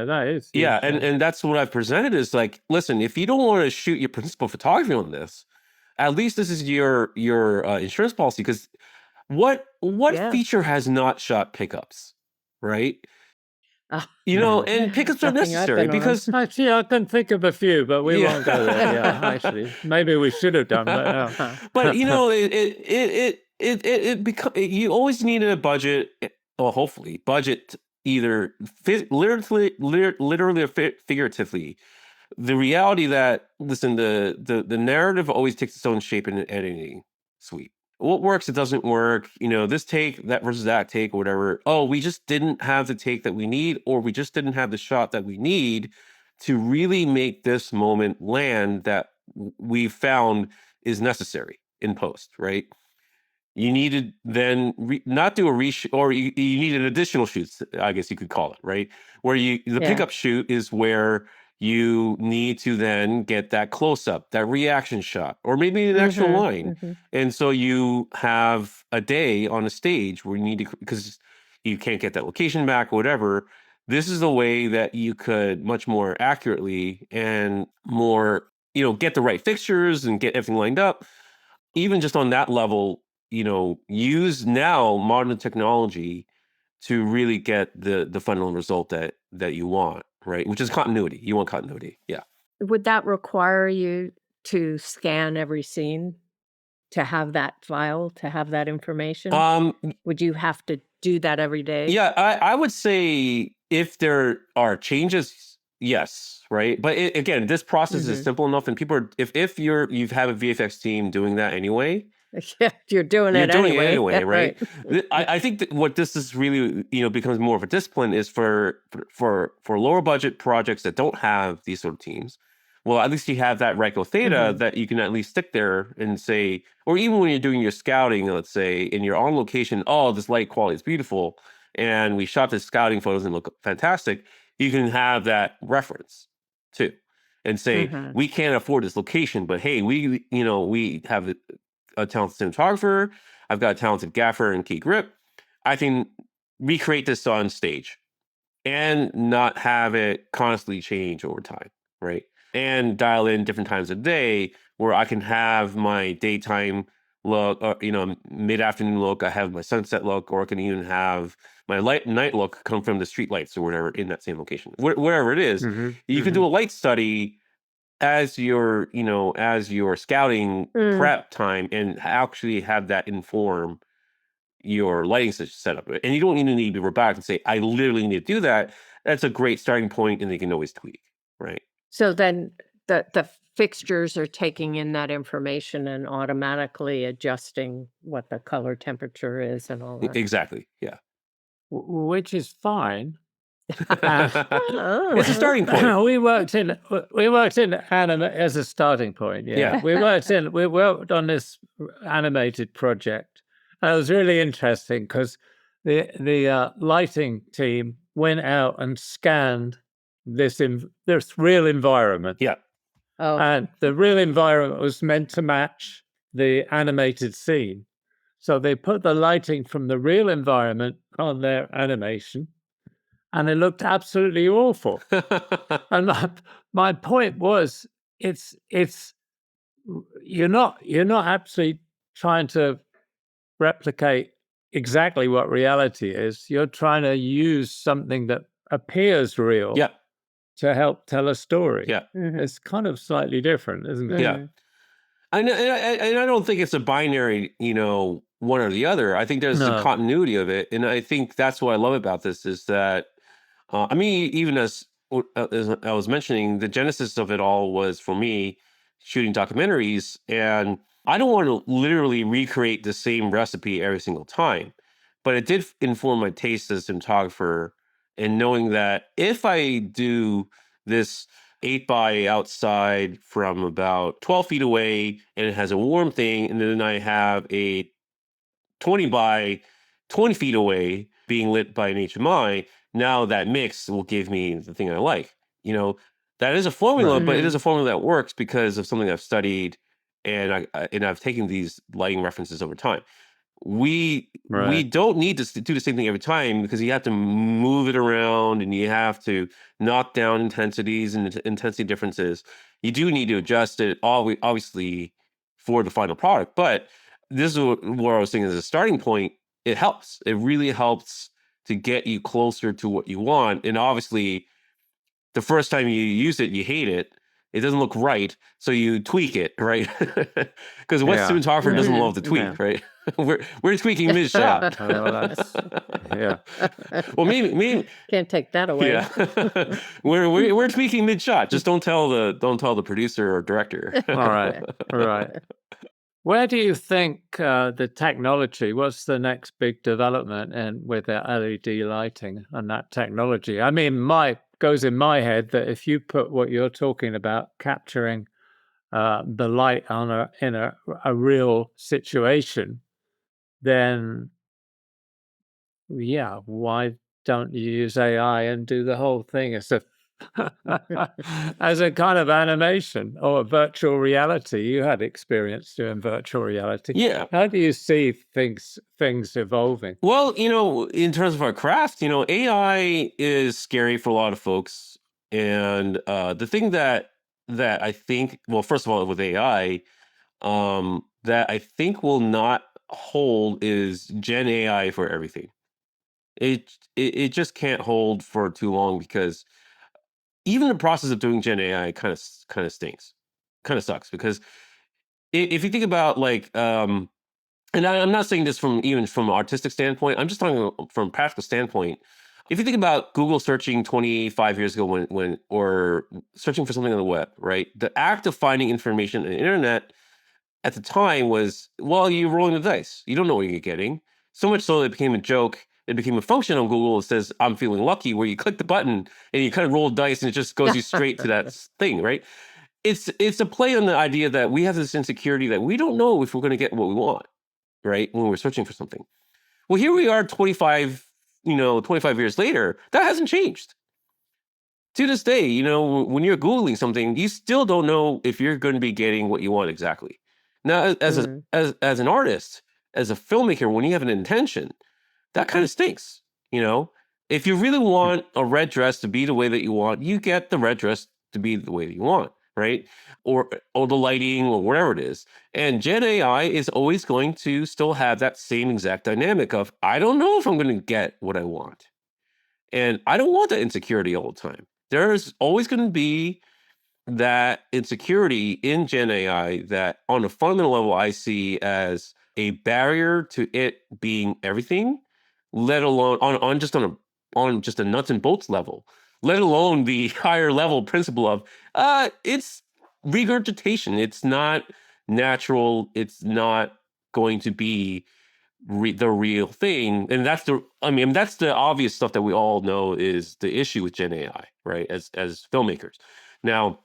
That is. Yeah, huge, and that's what I've presented is like, listen, if you don't want to shoot your principal photography on this, at least this is your insurance policy, because what Yeah. feature has not shot pickups, right? Ah, And pickups are nothing I've necessary been on. because Actually, I can think of a few, but we Yeah. won't go there. Yeah, actually, maybe we should have done, but but you always need a budget, or hopefully budget, either literally or figuratively. The reality that, listen, the narrative always takes its own shape in an editing suite. What works, it doesn't work. This take, that versus that take, or whatever. Oh, we just didn't have the take that we need, or we just didn't have the shot that we need to really make this moment land that we found is necessary in post, right? You needed then not do a reshoot, or you need an additional shoot, I guess you could call it, right? Where the Yeah. pickup shoot is where you need to then get that close up, that reaction shot, or maybe an actual line. And so you have a day on a stage where you need to, because you can't get that location back or whatever. This is a way that you could much more accurately and more, get the right fixtures and get everything lined up. Even just on that level, use now modern technology to really get the final result that you want, right? Which is continuity. You want continuity. Yeah. Would that require you to scan every scene to have that file, to have that information? Would you have to do that every day? Yeah, I would say if there are changes, yes, right? But again, this process is simple enough, and people are, if you've had a VFX team doing that anyway, Yeah, you're doing it anyway. right? I think that what this is really, becomes more of a discipline is for lower budget projects that don't have these sort of teams. Well, at least you have that Ryko Theta that you can at least stick there and say, or even when you're doing your scouting, let's say, and you're on location, oh, this light quality is beautiful, and we shot the scouting photos and look fantastic, you can have that reference too. And say, we can't afford this location, but hey, we have a talented cinematographer. I've got a talented gaffer and key grip. I can recreate this on stage and not have it constantly change over time, right? And dial in different times of day where I can have my daytime look, or mid-afternoon look. I have my sunset look, or I can even have my night look come from the street lights or whatever in that same location. Wherever it is, you can do a light study as your scouting prep time, and actually have that inform your lighting setup. And you don't even need to go back and say, I literally need to do that. That's a great starting point, and they can always tweak, right? So then the fixtures are taking in that information and automatically adjusting what the color temperature is and all that. Exactly. Yeah. which is fine. It's a starting point. We worked in anime as a starting point. Yeah. We worked on this animated project. And it was really interesting because the lighting team went out and scanned this real environment. Yeah. Oh, And the real environment was meant to match the animated scene. So they put the lighting from the real environment on their animation, and it looked absolutely awful. And my point was, it's you're not actually trying to replicate exactly what reality is. You're trying to use something that appears real Yeah. to help tell a story. Yeah. It's kind of slightly different, isn't it? Yeah. And I don't think it's a binary, one or the other. I think there's the No. continuity of it. And I think that's what I love about this is that, I mean, even as I was mentioning, the genesis of it all was for me shooting documentaries. And I don't want to literally recreate the same recipe every single time. But it did inform my taste as a cinematographer, and knowing that if I do this 8x outside from about 12 feet away and it has a warm thing, and then I have a 20 by 20 feet away being lit by an HMI, now that mix will give me the thing I like. That is a formula, Right. but it is a formula that works because of something I've studied, and I've taken these lighting references over time. We Right. don't need to do the same thing every time because you have to move it around and you have to knock down intensities and intensity differences. You do need to adjust it obviously for the final product, but this is what I was saying as a starting point. It helps. It really helps to get you closer to what you want. And obviously, the first time you use it, you hate it. It doesn't look right, so you tweak it, right? Because what Yeah. cinematographer doesn't Mhm. love to tweak, Yeah. right? we're tweaking mid shot. Well, that's yeah. Well, maybe Can't take that away. yeah. we're tweaking mid shot. Just don't tell the producer or director. All right. All right. Where do you think the technology? What's the next big development with the LED lighting and that technology? I mean, goes in my head that if you put what you're talking about, capturing the light in a real situation, then yeah, why don't you use AI and do the whole thing as a as a kind of animation or virtual reality? You had experience doing virtual reality. Yeah. How do you see things evolving? Well, in terms of our craft, AI is scary for a lot of folks. And the thing that I think, well, first of all, with AI, that I think will not hold is Gen AI for everything. It just can't hold for too long because even the process of doing Gen AI kind of stinks, kind of sucks because if you think about like and I'm not saying this even from an artistic standpoint. I'm just talking from a practical standpoint. If you think about Google searching 25 years ago or searching for something on the web, right? The act of finding information on the internet at the time was, well, you're rolling the dice. You don't know what you're getting. So much so that it became a joke. It became a function on Google that says, I'm feeling lucky, where you click the button and you kind of roll dice and it just goes you straight to that thing, right? It's a play on the idea that we have this insecurity that we don't know if we're going to get what we want, right? When we're searching for something. Well, here we are 25 years later. That hasn't changed. To this day, when you're Googling something, you still don't know if you're going to be getting what you want exactly. Now, as an artist, as a filmmaker, when you have an intention, that kind of stinks. If you really want a red dress to be the way that you want, you get the red dress to be the way that you want, right? Or the lighting or whatever it is. And Gen AI is always going to still have that same exact dynamic of, I don't know if I'm going to get what I want. And I don't want that insecurity all the time. There's always going to be that insecurity in Gen AI that on a fundamental level I see as a barrier to it being everything, let alone on just a nuts and bolts level, let alone the higher level principle of it's regurgitation. It's not natural. It's not going to be the real thing. And that's the obvious stuff that we all know is the issue with Gen AI, right? As filmmakers. Now,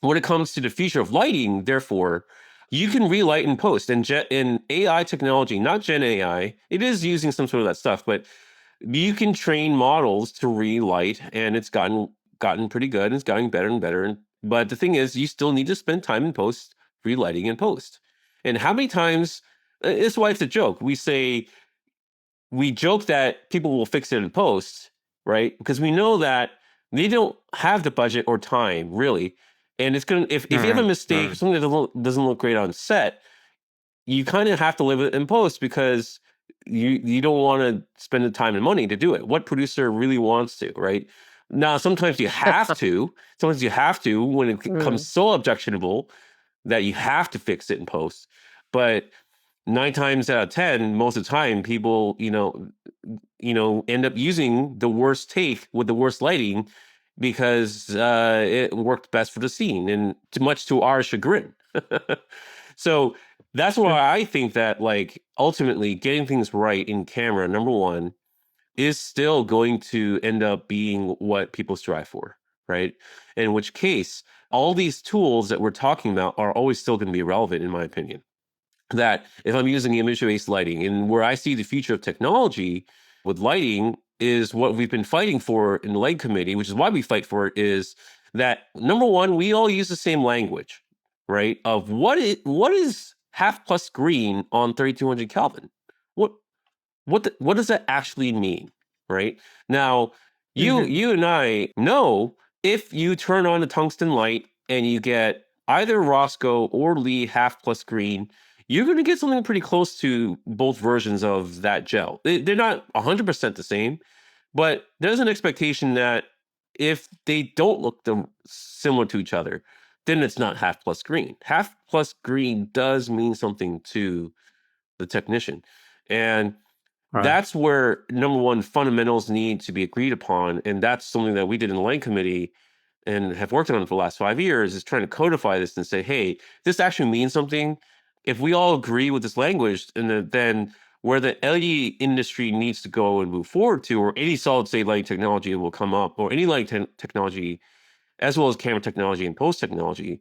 when it comes to the future of lighting, therefore, you can relight in post. And in AI technology, not Gen AI, it is using some sort of that stuff, but you can train models to relight, and it's gotten pretty good. And it's getting better and better. But the thing is, you still need to spend time in post, relighting in post. And how many times? It's why it's a joke. We joke that people will fix it in post, right? Because we know that they don't have the budget or time really, and it's gonna if you have a mistake, something that doesn't look great on set, you kind of have to live it in post because you don't want to spend the time and money to do it. What producer really wants to, right? Now, sometimes you have to. Sometimes you have to when it becomes so objectionable that you have to fix it in post, but 9 times out of 10, most of the time, people, end up using the worst take with the worst lighting because it worked best for the scene, and much to our chagrin. So that's why I think that, like, ultimately getting things right in camera, number one, is still going to end up being what people strive for, right? In which case, all these tools that we're talking about are always still going to be relevant, in my opinion. That if I'm using image-based lighting, and where I see the future of technology with lighting is what we've been fighting for in the light committee, which is why we fight for it, is that number one, we all use the same language, right? Of what is half plus green on 3200 Kelvin? What does that actually mean, right? Now, you and I know if you turn on the tungsten light and you get either Roscoe or Lee half plus green, you're going to get something pretty close to both versions of that gel. They're not 100% the same, but there's an expectation that if they don't look similar to each other, then it's not half plus green. Half plus green does mean something to the technician. And that's where, number one, fundamentals need to be agreed upon. And that's something that we did in the light committee and have worked on for the last 5 years, is trying to codify this and say, hey, this actually means something. If we all agree with this language, and then where the LED industry needs to go and move forward to, or any solid state lighting technology will come up, or any lighting technology, as well as camera technology and post technology,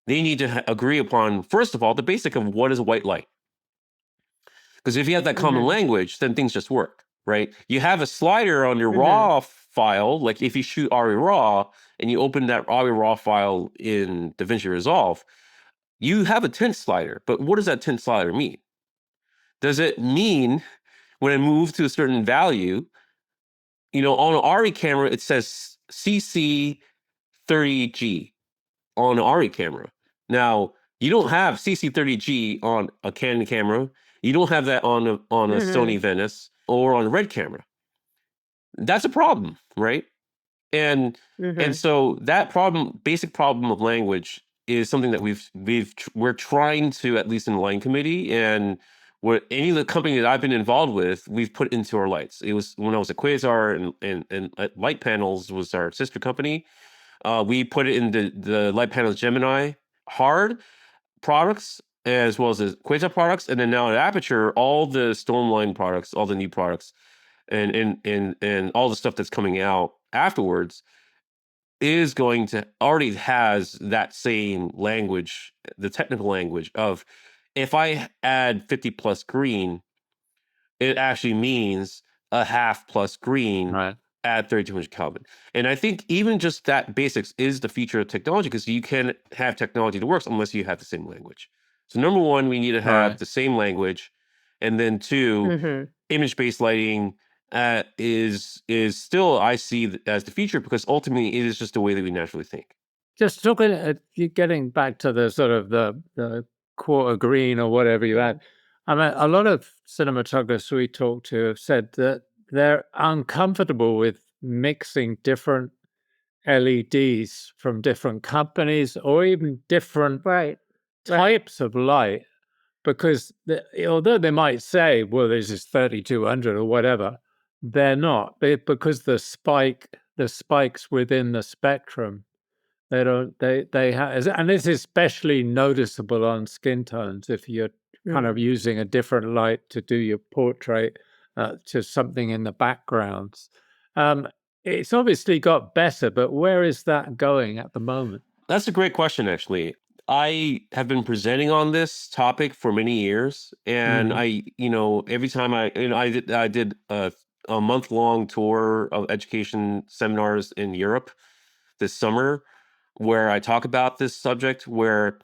they need to agree upon, first of all, the basic of what is a white light. Because if you have that common language, then things just work, right? You have a slider on your RAW file, like if you shoot ARRI RAW and you open that ARRI RAW file in DaVinci Resolve, you have a tint slider. But what does that tint slider mean? Does it mean when it moves to a certain value, on an ARRI camera, it says CC 30G on an ARRI camera. Now, you don't have CC30G on a Canon camera. You don't have that on a Sony Venice or on a Red camera. That's a problem, right? And so that basic problem of language, is something that we're trying to, at least in the line committee, and any of the company that I've been involved with, we've put into our lights. It was when I was at Quasar and Light Panels was our sister company. We put it in the Light Panels Gemini hard products, as well as the Quasar products, and then now at Aputure, all the Stormline products, all the new products, and all the stuff that's coming out afterwards is going to already has that same language, the technical language of, if I add 50 plus green, it actually means a half plus green at 3200 Kelvin. And I think even just that basics is the feature of technology, because you can have technology that works unless you have the same language. So number one, we need to have the same language. And then two, image-based lighting is still, I see as the future, because ultimately it is just the way that we naturally think. Just getting back to the sort of the quarter green or whatever you add. I mean, a lot of cinematographers we talk to have said that they're uncomfortable with mixing different LEDs from different companies, or even different types of light, because although they might say, well, this is 3200 or whatever, they're not, because the spikes within the spectrum, they have, and it's especially noticeable on skin tones. If you're kind of using a different light to do your portrait to something in the backgrounds. It's obviously got better, but where is that going at the moment? That's a great question, actually. I have been presenting on this topic for many years, and every time I did a month-long tour of education seminars in Europe this summer, where I talk about this subject, where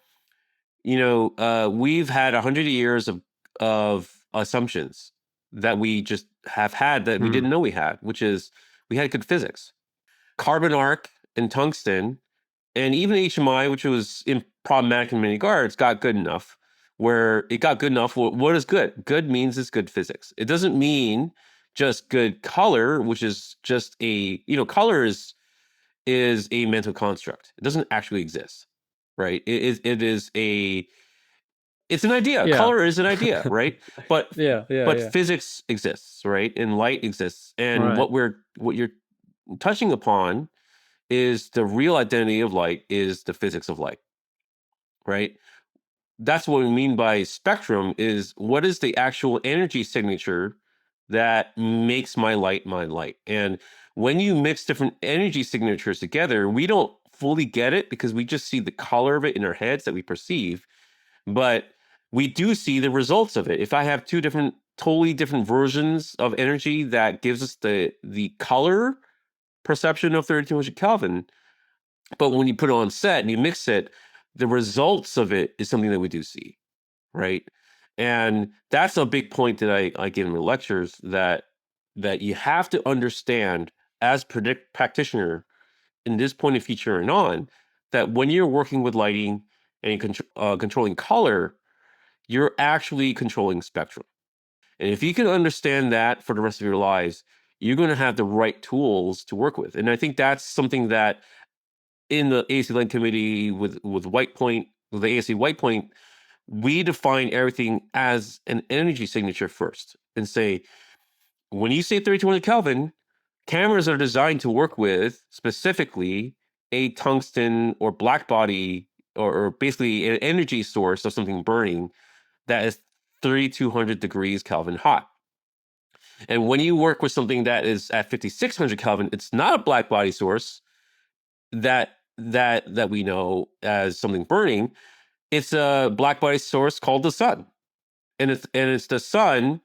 we've had 100 years of assumptions that we just have had that we didn't know we had, which is we had good physics, carbon arc and tungsten. And even HMI, which was problematic in many regards, got good enough. Where it got good enough, what is good? Good means it's good physics. It doesn't mean just good color, which is just color is a mental construct. It doesn't actually exist, right? It's an idea. Yeah. Color is an idea, right? But Yeah. physics exists, right? And light exists. And Right. what you're touching upon is the real identity of light is the physics of light, right? That's what we mean by spectrum is what is the actual energy signature that makes my light my light. And when you mix different energy signatures together, we don't fully get it because we just see the color of it in our heads that we perceive, but we do see the results of it. If I have two totally different versions of energy that gives us the color perception of 3200 Kelvin, but when you put it on set and you mix it, the results of it is something that we do see, right? And that's a big point that I give in the lectures that you have to understand as practitioner in this point of future and on, that when you're working with lighting and controlling color, you're actually controlling spectrum. And if you can understand that for the rest of your lives, you're going to have the right tools to work with. And I think that's something that in the ASC Light Committee with Whitepoint, with the ASC Whitepoint, we define everything as an energy signature first and say, when you say 3200 Kelvin, cameras are designed to work with specifically a tungsten or black body or basically an energy source of something burning that is 3200 degrees Kelvin hot. And when you work with something that is at 5600 Kelvin, it's not a black body source that we know as something burning. It's a black body source called the sun. And it's the sun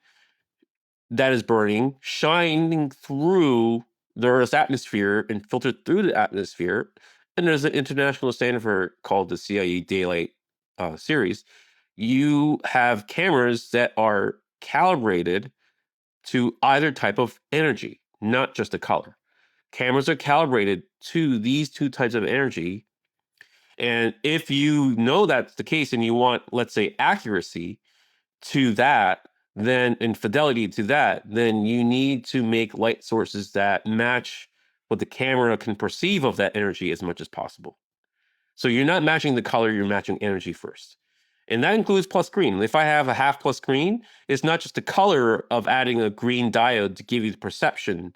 that is burning, shining through the Earth's atmosphere and filtered through the atmosphere. And there's an international standard for it called the CIE Daylight series. You have cameras that are calibrated to either type of energy, not just the color. Cameras are calibrated to these two types of energy. And if you know that's the case and you want, let's say, accuracy to that, then and fidelity to that, then you need to make light sources that match what the camera can perceive of that energy as much as possible. So you're not matching the color, you're matching energy first. And that includes plus green. If I have a half plus green, it's not just the color of adding a green diode to give you the perception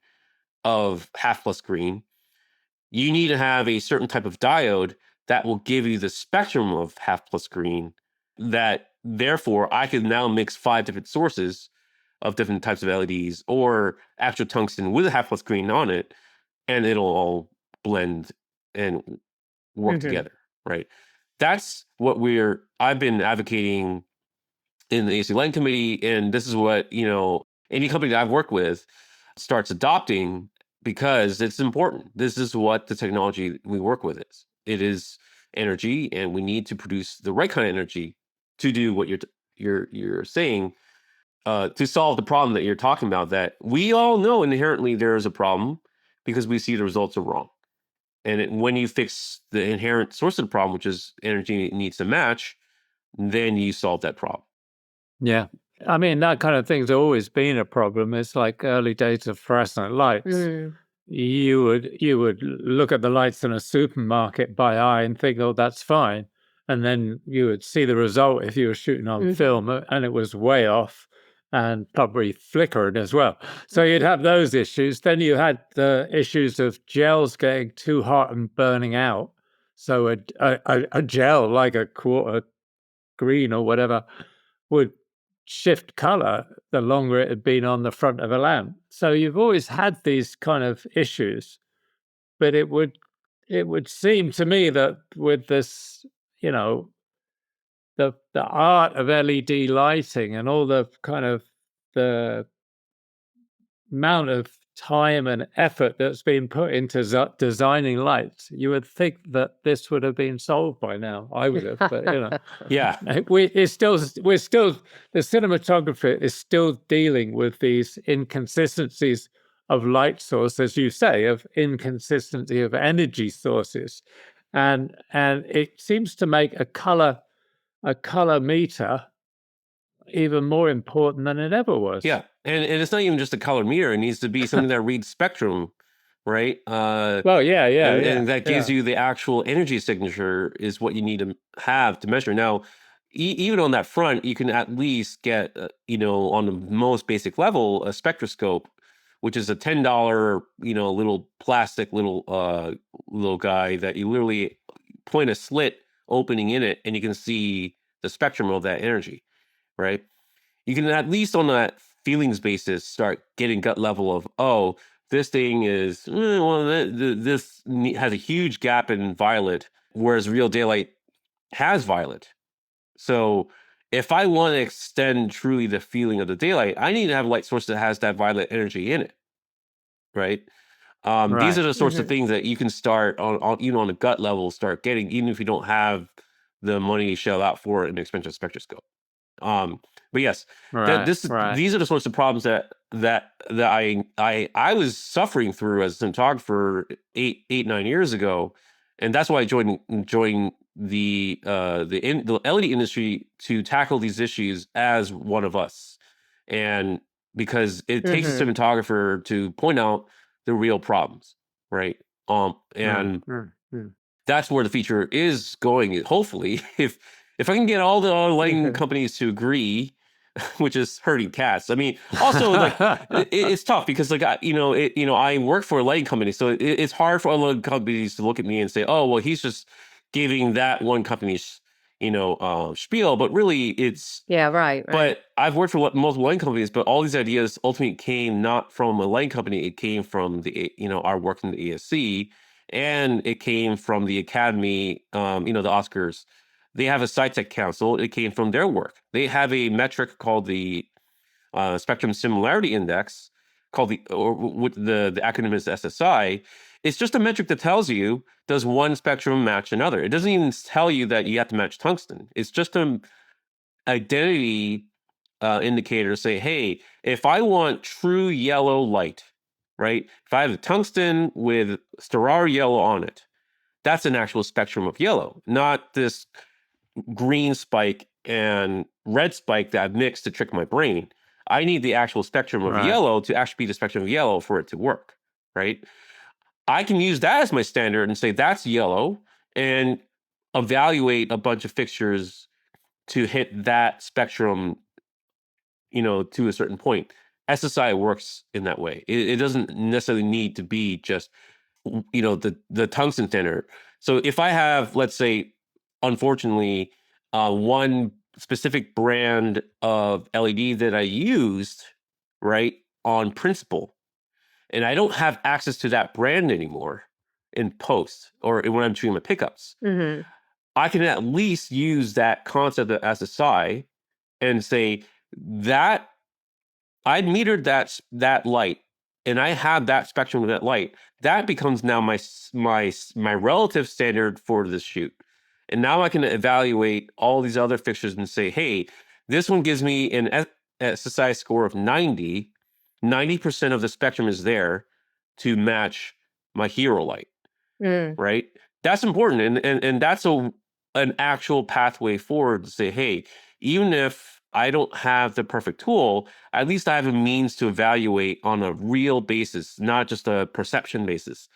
of half plus green. You need to have a certain type of diode that will give you the spectrum of half plus green, that therefore I can now mix 5 different sources of different types of LEDs or actual tungsten with a half plus green on it, and it'll all blend and work together, right? That's what I've been advocating in the AC Lighting Committee, and this is what, any company that I've worked with starts adopting because it's important. This is what the technology we work with is. It is energy, and we need to produce the right kind of energy to do what you're saying, to solve the problem that you're talking about, that we all know inherently there is a problem because we see the results are wrong. And when you fix the inherent source of the problem, which is energy needs to match, then you solve that problem. Yeah. I mean, that kind of thing's always been a problem. It's like early days of fluorescent lights. You would look at the lights in a supermarket by eye and think, oh, that's fine. And then you would see the result if you were shooting on film, and it was way off and probably flickered as well. So you'd have those issues. Then you had the issues of gels getting too hot and burning out. So a gel like a quarter green or whatever would shift color the longer it had been on the front of a lamp. So you've always had these kind of issues, but it would seem to me that with this, the art of LED lighting and all the kind of the amount of time and effort that's been put into designing lights, you would think that this would have been solved by now. I would have, but Yeah. we're still the cinematographer is still dealing with these inconsistencies of light source, as you say, of inconsistency of energy sources, and it seems to make a color meter even more important than it ever was. Yeah. And it's not even just a color meter. It needs to be something that reads spectrum, right? Well, yeah, and that gives you the actual energy signature is what you need to have to measure. Now, even on that front, you can at least get, on the most basic level, a spectroscope, which is a $10, little plastic little guy that you literally point a slit opening in it, and you can see the spectrum of that energy, right? You can at least on that feelings basis start getting gut level of, oh, this thing is, this has a huge gap in violet, whereas real daylight has violet. So if I want to extend truly the feeling of the daylight, I need to have a light source that has that violet energy in it, right? These are the sorts of things that you can start on a gut level, start getting, even if you don't have the money to shell out for an expensive spectroscope. But yes, these are the sorts of problems that I was suffering through as a cinematographer 9 years ago, and that's why I joined the LED industry to tackle these issues as one of us, and because it takes a cinematographer to point out the real problems, right? And that's where the feature is going. Hopefully, if I can get all the lighting companies to agree, which is herding cats. I mean, also like it's tough because I work for a lighting company, so it's hard for other companies to look at me and say, oh, well, he's just giving that one company's spiel, but really it's right. But I've worked for multiple lighting companies, but all these ideas ultimately came not from a lighting company. It came from our work in the ESC, and it came from the Academy, the Oscars. They have a SciTech Council. It came from their work. They have a metric called the Spectrum Similarity Index, with the acronym is SSI. It's just a metric that tells you, does one spectrum match another? It doesn't even tell you that you have to match tungsten. It's just an identity indicator to say, hey, if I want true yellow light, right? If I have a tungsten with sterar yellow on it, that's an actual spectrum of yellow, not this green spike and red spike that I've mixed to trick my brain. I need the actual spectrum of yellow to actually be the spectrum of yellow for it to work, right? I can use that as my standard and say that's yellow and evaluate a bunch of fixtures to hit that spectrum, to a certain point. SSI works in that way. It doesn't necessarily need to be just, the tungsten standard. So if I have, let's say, unfortunately, one specific brand of LED that I used, right, on principle, and I don't have access to that brand anymore in post or when I'm shooting my pickups, I can at least use that concept of SSI and say that I metered that light and I have that spectrum of that light. That becomes now my relative standard for this shoot. And now I can evaluate all these other fixtures and say, hey, this one gives me an SSI score of 90. 90% of the spectrum is there to match my hero light, right? That's important. And that's an actual pathway forward to say, hey, even if I don't have the perfect tool, at least I have a means to evaluate on a real basis, not just a perception basis.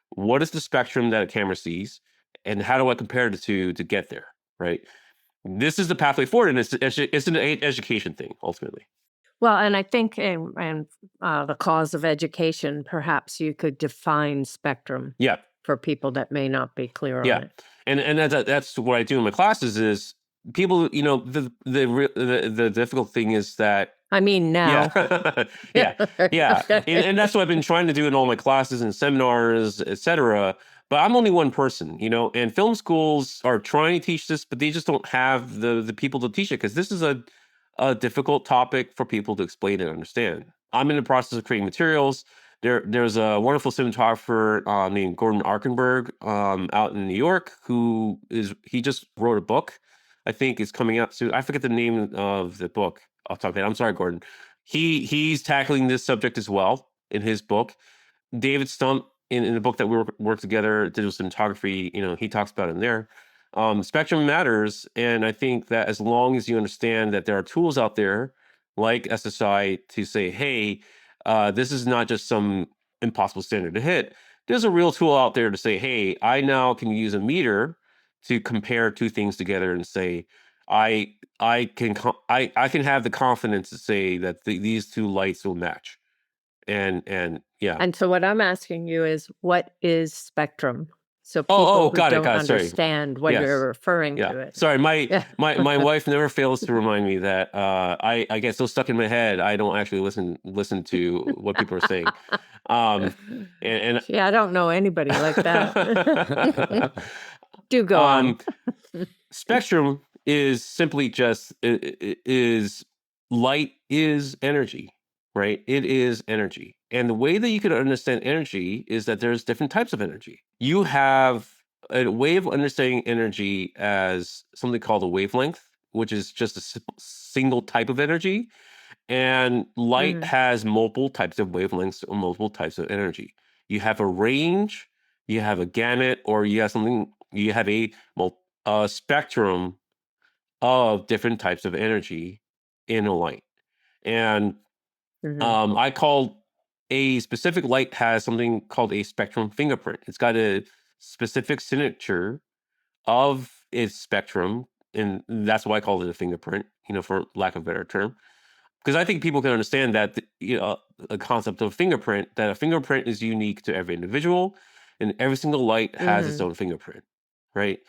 What is the spectrum that a camera sees, and how do I compare the two to get there, right? This is the pathway forward, and it's an education thing, ultimately. Well, and I think in the cause of education, perhaps you could define spectrum Yeah. for people that may not be clear on it. And that's what I do in my classes is people, the difficult thing is that I mean, now. yeah, yeah, Okay. and that's what I've been trying to do in all my classes and seminars, etc. But I'm only one person, and film schools are trying to teach this, but they just don't have the people to teach it because this is a difficult topic for people to explain and understand. I'm in the process of creating materials. There's a wonderful cinematographer named Gordon Arkenberg out in New York he just wrote a book. I think it's coming out soon. I forget the name of the book off the top of my head. I'm sorry, Gordon. He's tackling this subject as well in his book. David Stump in the book that we work together, digital cinematography, he talks about it in there. Spectrum matters, and I think that as long as you understand that there are tools out there like SSI to say, hey, this is not just some impossible standard to hit. There's a real tool out there to say, hey, I now can use a meter to compare two things together and say, I can have the confidence to say that these two lights will match. And yeah. And so what I'm asking you is, what is spectrum? So people who Got it. don't Sorry. understand what Yes. you're referring Yeah. to it. Sorry, Yeah. my wife never fails to remind me that I get so stuck in my head I don't actually listen to what people are saying. And Yeah, I don't know anybody like that. Do go on. Spectrum is simply just is light is energy, right? It is energy. And the way that you can understand energy is that there's different types of energy. You have a way of understanding energy as something called a wavelength, which is just a single type of energy. And light has multiple types of wavelengths or multiple types of energy. You have a range, you have a gamut, or you have a spectrum of different types of energy in a light. And I call a specific light has something called a spectrum fingerprint. It's got a specific signature of its spectrum, and that's why I call it a fingerprint, for lack of a better term. Because I think people can understand that, a concept of fingerprint, that a fingerprint is unique to every individual, and every single light has its own fingerprint, right?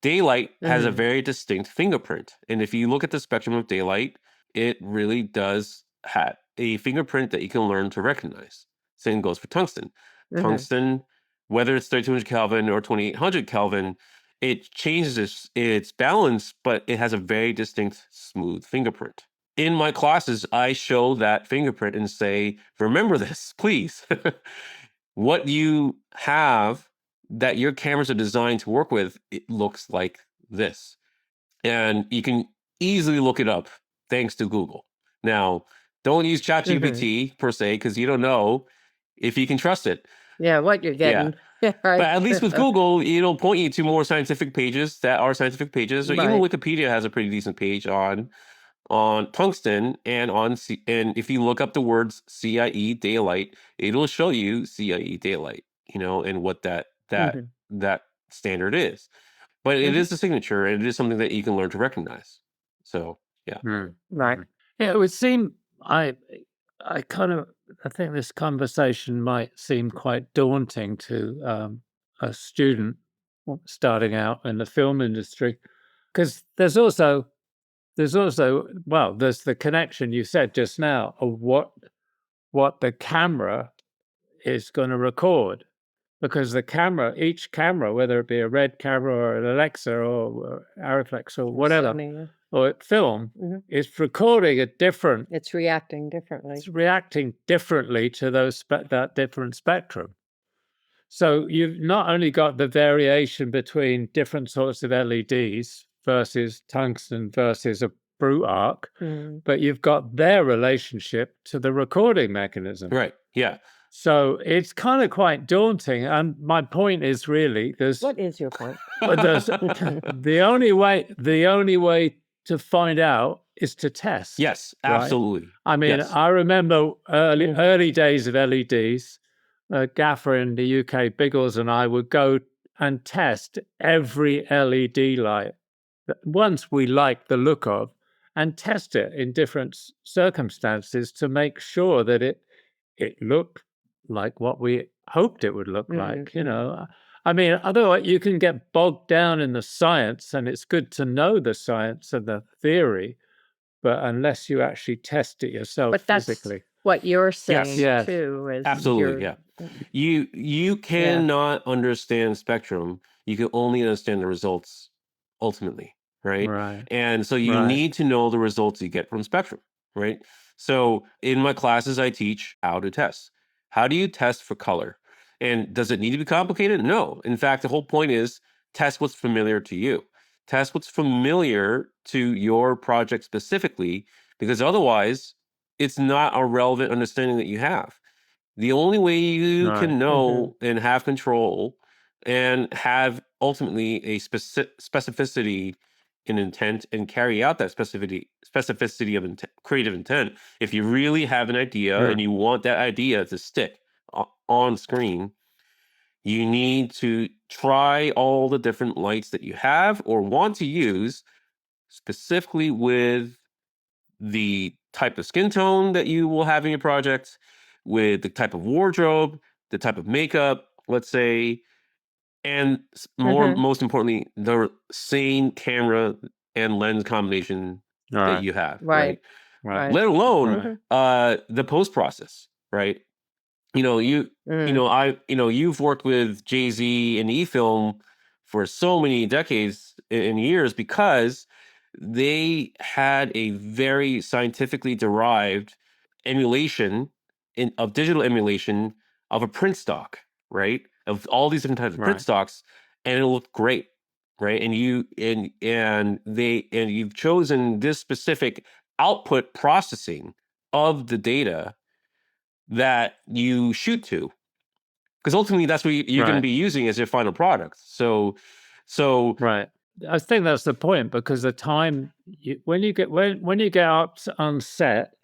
Daylight has a very distinct fingerprint. And if you look at the spectrum of daylight, it really does have a fingerprint that you can learn to recognize. Same goes for tungsten. Tungsten, whether it's 3200 Kelvin or 2800 Kelvin, it changes its balance, but it has a very distinct, smooth fingerprint. In my classes, I show that fingerprint and say, remember this, please. What you have that your cameras are designed to work with, it looks like this. And you can easily look it up thanks to Google. Now, don't use ChatGPT per se, because you don't know if you can trust it. Yeah, what you're getting. Yeah. Right. But at least with Google, it'll point you to more scientific pages that are scientific pages. Or even Wikipedia has a pretty decent page on tungsten, and and if you look up the words CIE daylight, it'll show you CIE daylight, and what that standard is. But it is a signature, and it is something that you can learn to recognize. So yeah. Right. Yeah, it would seem I think this conversation might seem quite daunting to a student starting out in the film industry, because there's the connection you said just now of what the camera is going to record, because each camera, whether it be a Red camera or an Alexa or Ariflex or whatever, Sony, or film, is recording a different. it's reacting differently. It's reacting differently to that different spectrum. So you've not only got the variation between different sorts of LEDs versus tungsten versus a brute arc, but you've got their relationship to the recording mechanism. Right. Yeah. So it's kind of quite daunting. And my point is really What is your point? the only way to find out is to test. Yes, right? absolutely. I mean, Yes. I remember early days of LEDs. Gaffer in the UK, Biggles, and I would go and test every LED light that once we liked the look of, and test it in different circumstances to make sure that it looked like what we hoped it would look like. I mean, otherwise you can get bogged down in the science, and it's good to know the science and the theory, but unless you actually test it yourself But that's physically. what you're Yes, saying Yes. too, is absolutely. you're Yeah. You cannot understand spectrum. You can only understand the results ultimately, right? Right. And so you Right. need to know the results you get from spectrum, right? So in my classes, I teach how to test. How do you test for color? And does it need to be complicated? No. In fact, the whole point is test what's familiar to you. Test what's familiar to your project specifically, because otherwise it's not a relevant understanding that you have. The only way you Right. can know and have control and have ultimately a specificity in intent and carry out that specificity of creative intent, if you really have an idea Sure. and you want that idea to stick on screen, you need to try all the different lights that you have or want to use, specifically with the type of skin tone that you will have in your project, with the type of wardrobe, the type of makeup, let's say, and most importantly, the same camera and lens combination that Right. you have, right, right? Right. Let Right. alone the post process, right? You know, you've worked with Jay-Z and E-Film for so many decades and years because they had a very scientifically derived emulation of digital emulation of a print stock, right? Of all these different types of print Right. stocks, and it looked great, right? And you've chosen this specific output processing of the data that you shoot to, because ultimately that's what you're going to Right. be using as your final product. So Right. I think that's the point, because the time when you get up on set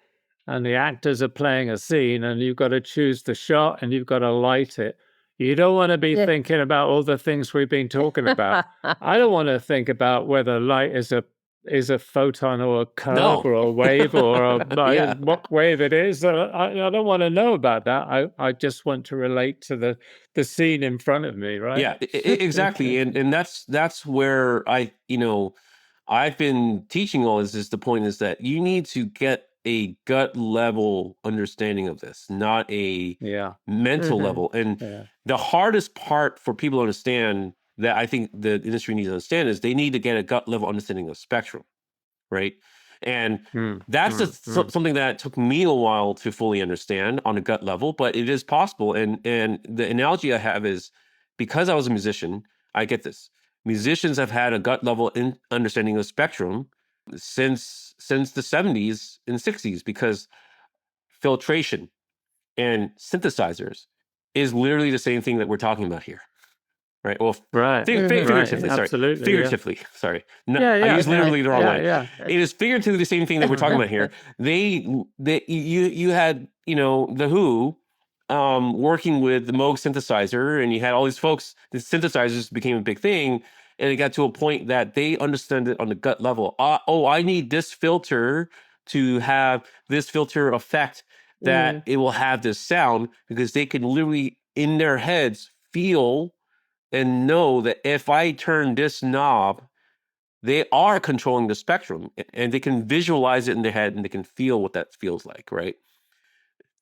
and the actors are playing a scene and you've got to choose the shot and you've got to light it, you don't want to be Yeah. thinking about all the things we've been talking about. I don't want to think about whether light is a photon or a curve no, or a wave or yeah, what wave it is. I don't want to know about that. I just want to relate to the scene in front of me, right? yeah, exactly, and that's where I've been teaching all this. Is the point is that you need to get a gut level understanding of this, not a Yeah. mental level. And Yeah. the hardest part for people to understand, that I think the industry needs to understand, is they need to get a gut level understanding of spectrum, right? And that's just something that took me a while to fully understand on a gut level, but it is possible. And the analogy I have is, because I was a musician, I get this. Musicians have had a gut level understanding of spectrum since the 70s and 60s, because filtration and synthesizers is literally the same thing that we're talking about here. Right. Well, Right. Right. figuratively, sorry. Absolutely. Yeah. Figuratively, sorry. No, Yeah. I Yeah. use literally the wrong way. Yeah. It is figuratively the same thing that we're talking about here. You had, the Who working with the Moog synthesizer, and you had all these folks. The synthesizers became a big thing, and it got to a point that they understood it on the gut level. I need this filter to have this filter effect, that it will have this sound, because they can literally in their heads feel and know that if I turn this knob, they are controlling the spectrum, and they can visualize it in their head, and they can feel what that feels like, right?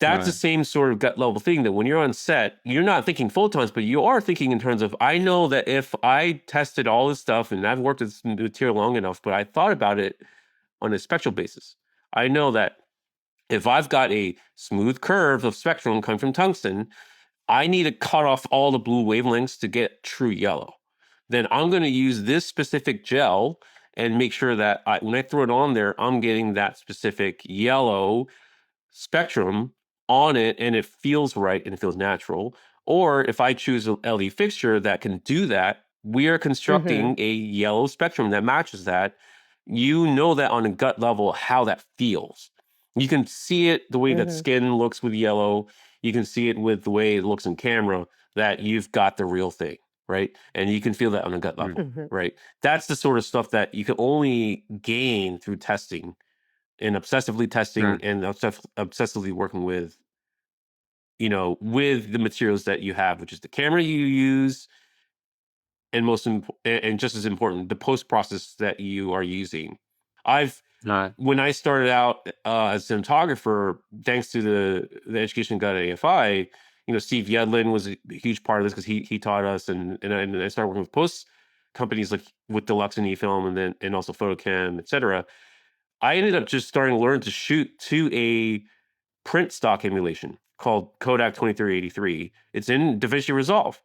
That's the Right. same sort of gut level thing, that when you're on set, you're not thinking photons, but you are thinking in terms of, I know that if I tested all this stuff, and I've worked with this material long enough, but I thought about it on a spectral basis. I know that if I've got a smooth curve of spectrum coming from tungsten, I need to cut off all the blue wavelengths to get true yellow. Then I'm going to use this specific gel and make sure that when I throw it on there, I'm getting that specific yellow spectrum on it, and it feels right and it feels natural. Or if I choose an LED fixture that can do that, we are constructing a yellow spectrum that matches that. You know that on a gut level how that feels. You can see it the way that skin looks with yellow. You can see it with the way it looks in camera, that you've got the real thing, right? And you can feel that on a gut level, right? That's the sort of stuff that you can only gain through testing, and obsessively testing, Right. and obsessively working with, with the materials that you have, which is the camera you use, and and just as important, the post process that you are using. When I started out as a cinematographer, thanks to the education I got at AFI, Steve Yedlin was a huge part of this because he taught us, and I started working with post companies like with Deluxe and eFilm, and also Photocam, etc. I ended up just starting to learn to shoot to a print stock emulation called Kodak 2383. It's in DaVinci Resolve.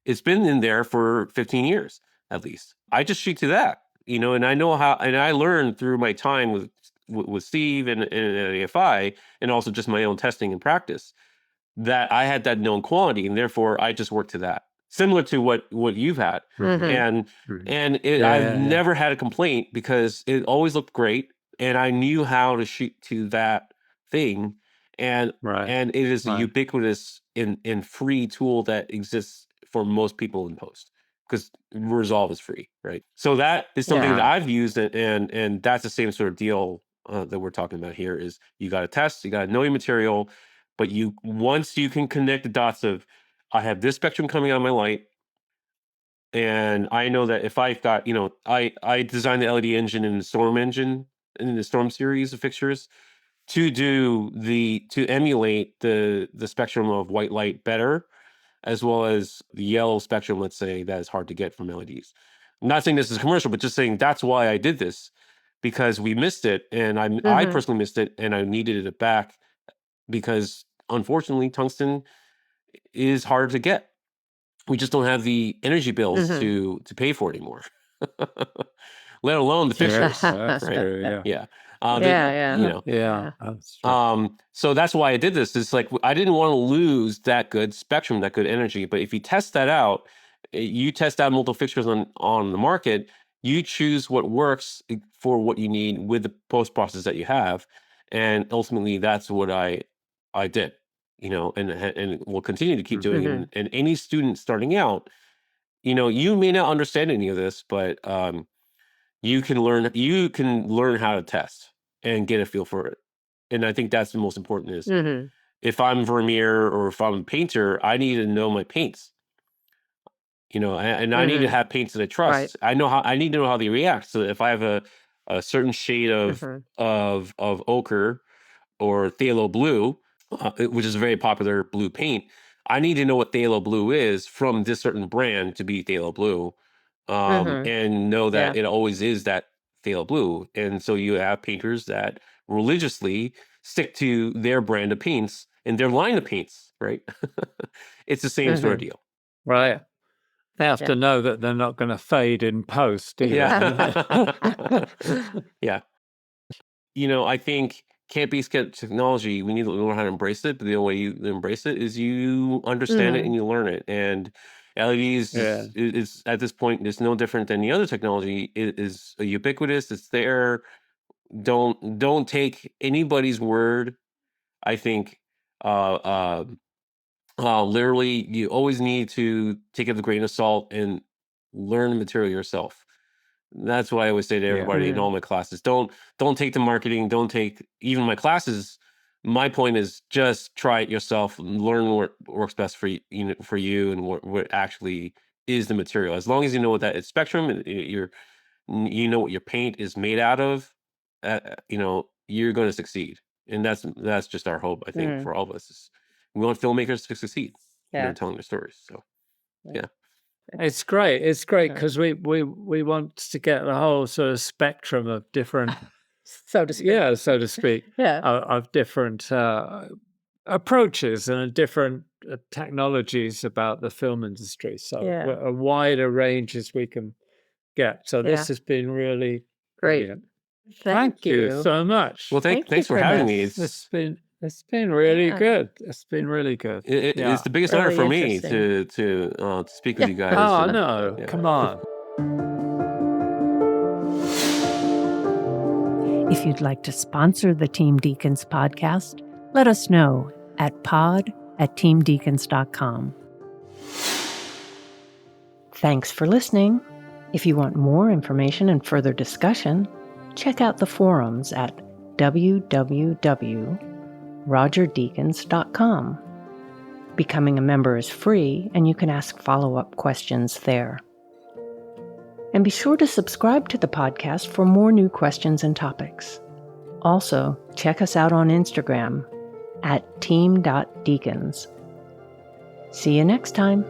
It's been in there for 15 years at least. I just shoot to that, and I know how, and I learned through my time with Steve and at AFI, and also just my own testing and practice, that I had that known quality, and therefore I just worked to that. Similar to what you've had, and I've never had a complaint because it always looked great, and I knew how to shoot to that thing, and it is a ubiquitous in free tool that exists for most people in post, because Resolve is free, right? So that is something that I've used, and that's the same sort of deal that we're talking about here. Is you got to test, you got to know your material, but once you can connect the dots of, I have this spectrum coming out of my light, and I know that if I've got, I designed the LED engine in the Storm series of fixtures to emulate the spectrum of white light better, as well as the yellow spectrum, let's say, that is hard to get from LEDs. I'm not saying this is commercial, but just saying that's why I did this, because we missed it, and I personally missed it, and I needed it back, because unfortunately tungsten is hard to get. We just don't have the energy bills to pay for it anymore. Let alone the fixtures. That's right? true, yeah. That's true. So that's why I did this. It's like, I didn't want to lose that good spectrum, that good energy. But if you test that out, you test out multiple fixtures on the market, you choose what works for what you need with the post process that you have, and ultimately that's what I did. And will continue to keep doing it. And any student starting out, you may not understand any of this, but you can learn how to test and get a feel for it. And I think that's the most important is, if I'm Vermeer or if I'm a painter, I need to know my paints. And I need to have paints that I trust. Right. I need to know how they react. So if I have a certain shade of ochre or phthalo blue, which is a very popular blue paint, I need to know what phthalo blue is from this certain brand to be phthalo blue, and know that it always is that phthalo blue. And so you have painters that religiously stick to their brand of paints and their line of paints, right? It's the same sort of deal. Right. They have to know that they're not going to fade in post either. Yeah. I think campy technology, we need to learn how to embrace it, but the only way you embrace it is you understand it and you learn it. And LEDs is at this point, it's no different than the other technology. It is ubiquitous. It's there. Don't take anybody's word. I think literally, you always need to take it with a grain of salt and learn the material yourself. That's why I always say to everybody in all my classes, don't take the marketing, don't take even my classes. My point is just try it yourself, learn what works best for you, and what actually is the material. As long as you know what that is spectrum, and you know what your paint is made out of, you're going to succeed. And that's just our hope, I think, for all of us. We want filmmakers to succeed. Telling their stories. So, yeah. It's great. It's great because we want to get the whole sort of spectrum of different, so to speak. Yeah, so to speak. Of different approaches and different technologies about the film industry. So a wider range as we can get. So this has been really great. Thank you so much. Well, thanks for having me. It's been really good. It's been really good. It's the biggest honor for me to speak with you guys. Oh, no. Come on. If you'd like to sponsor the Team Deakins podcast, let us know at pod@teamdeakins.com. Thanks for listening. If you want more information and further discussion, check out the forums at www.rogerdeakins.com. Becoming a member is free, and you can ask follow-up questions there. And be sure to subscribe to the podcast for more new questions and topics. Also, check us out on Instagram at team.deakins. See you next time.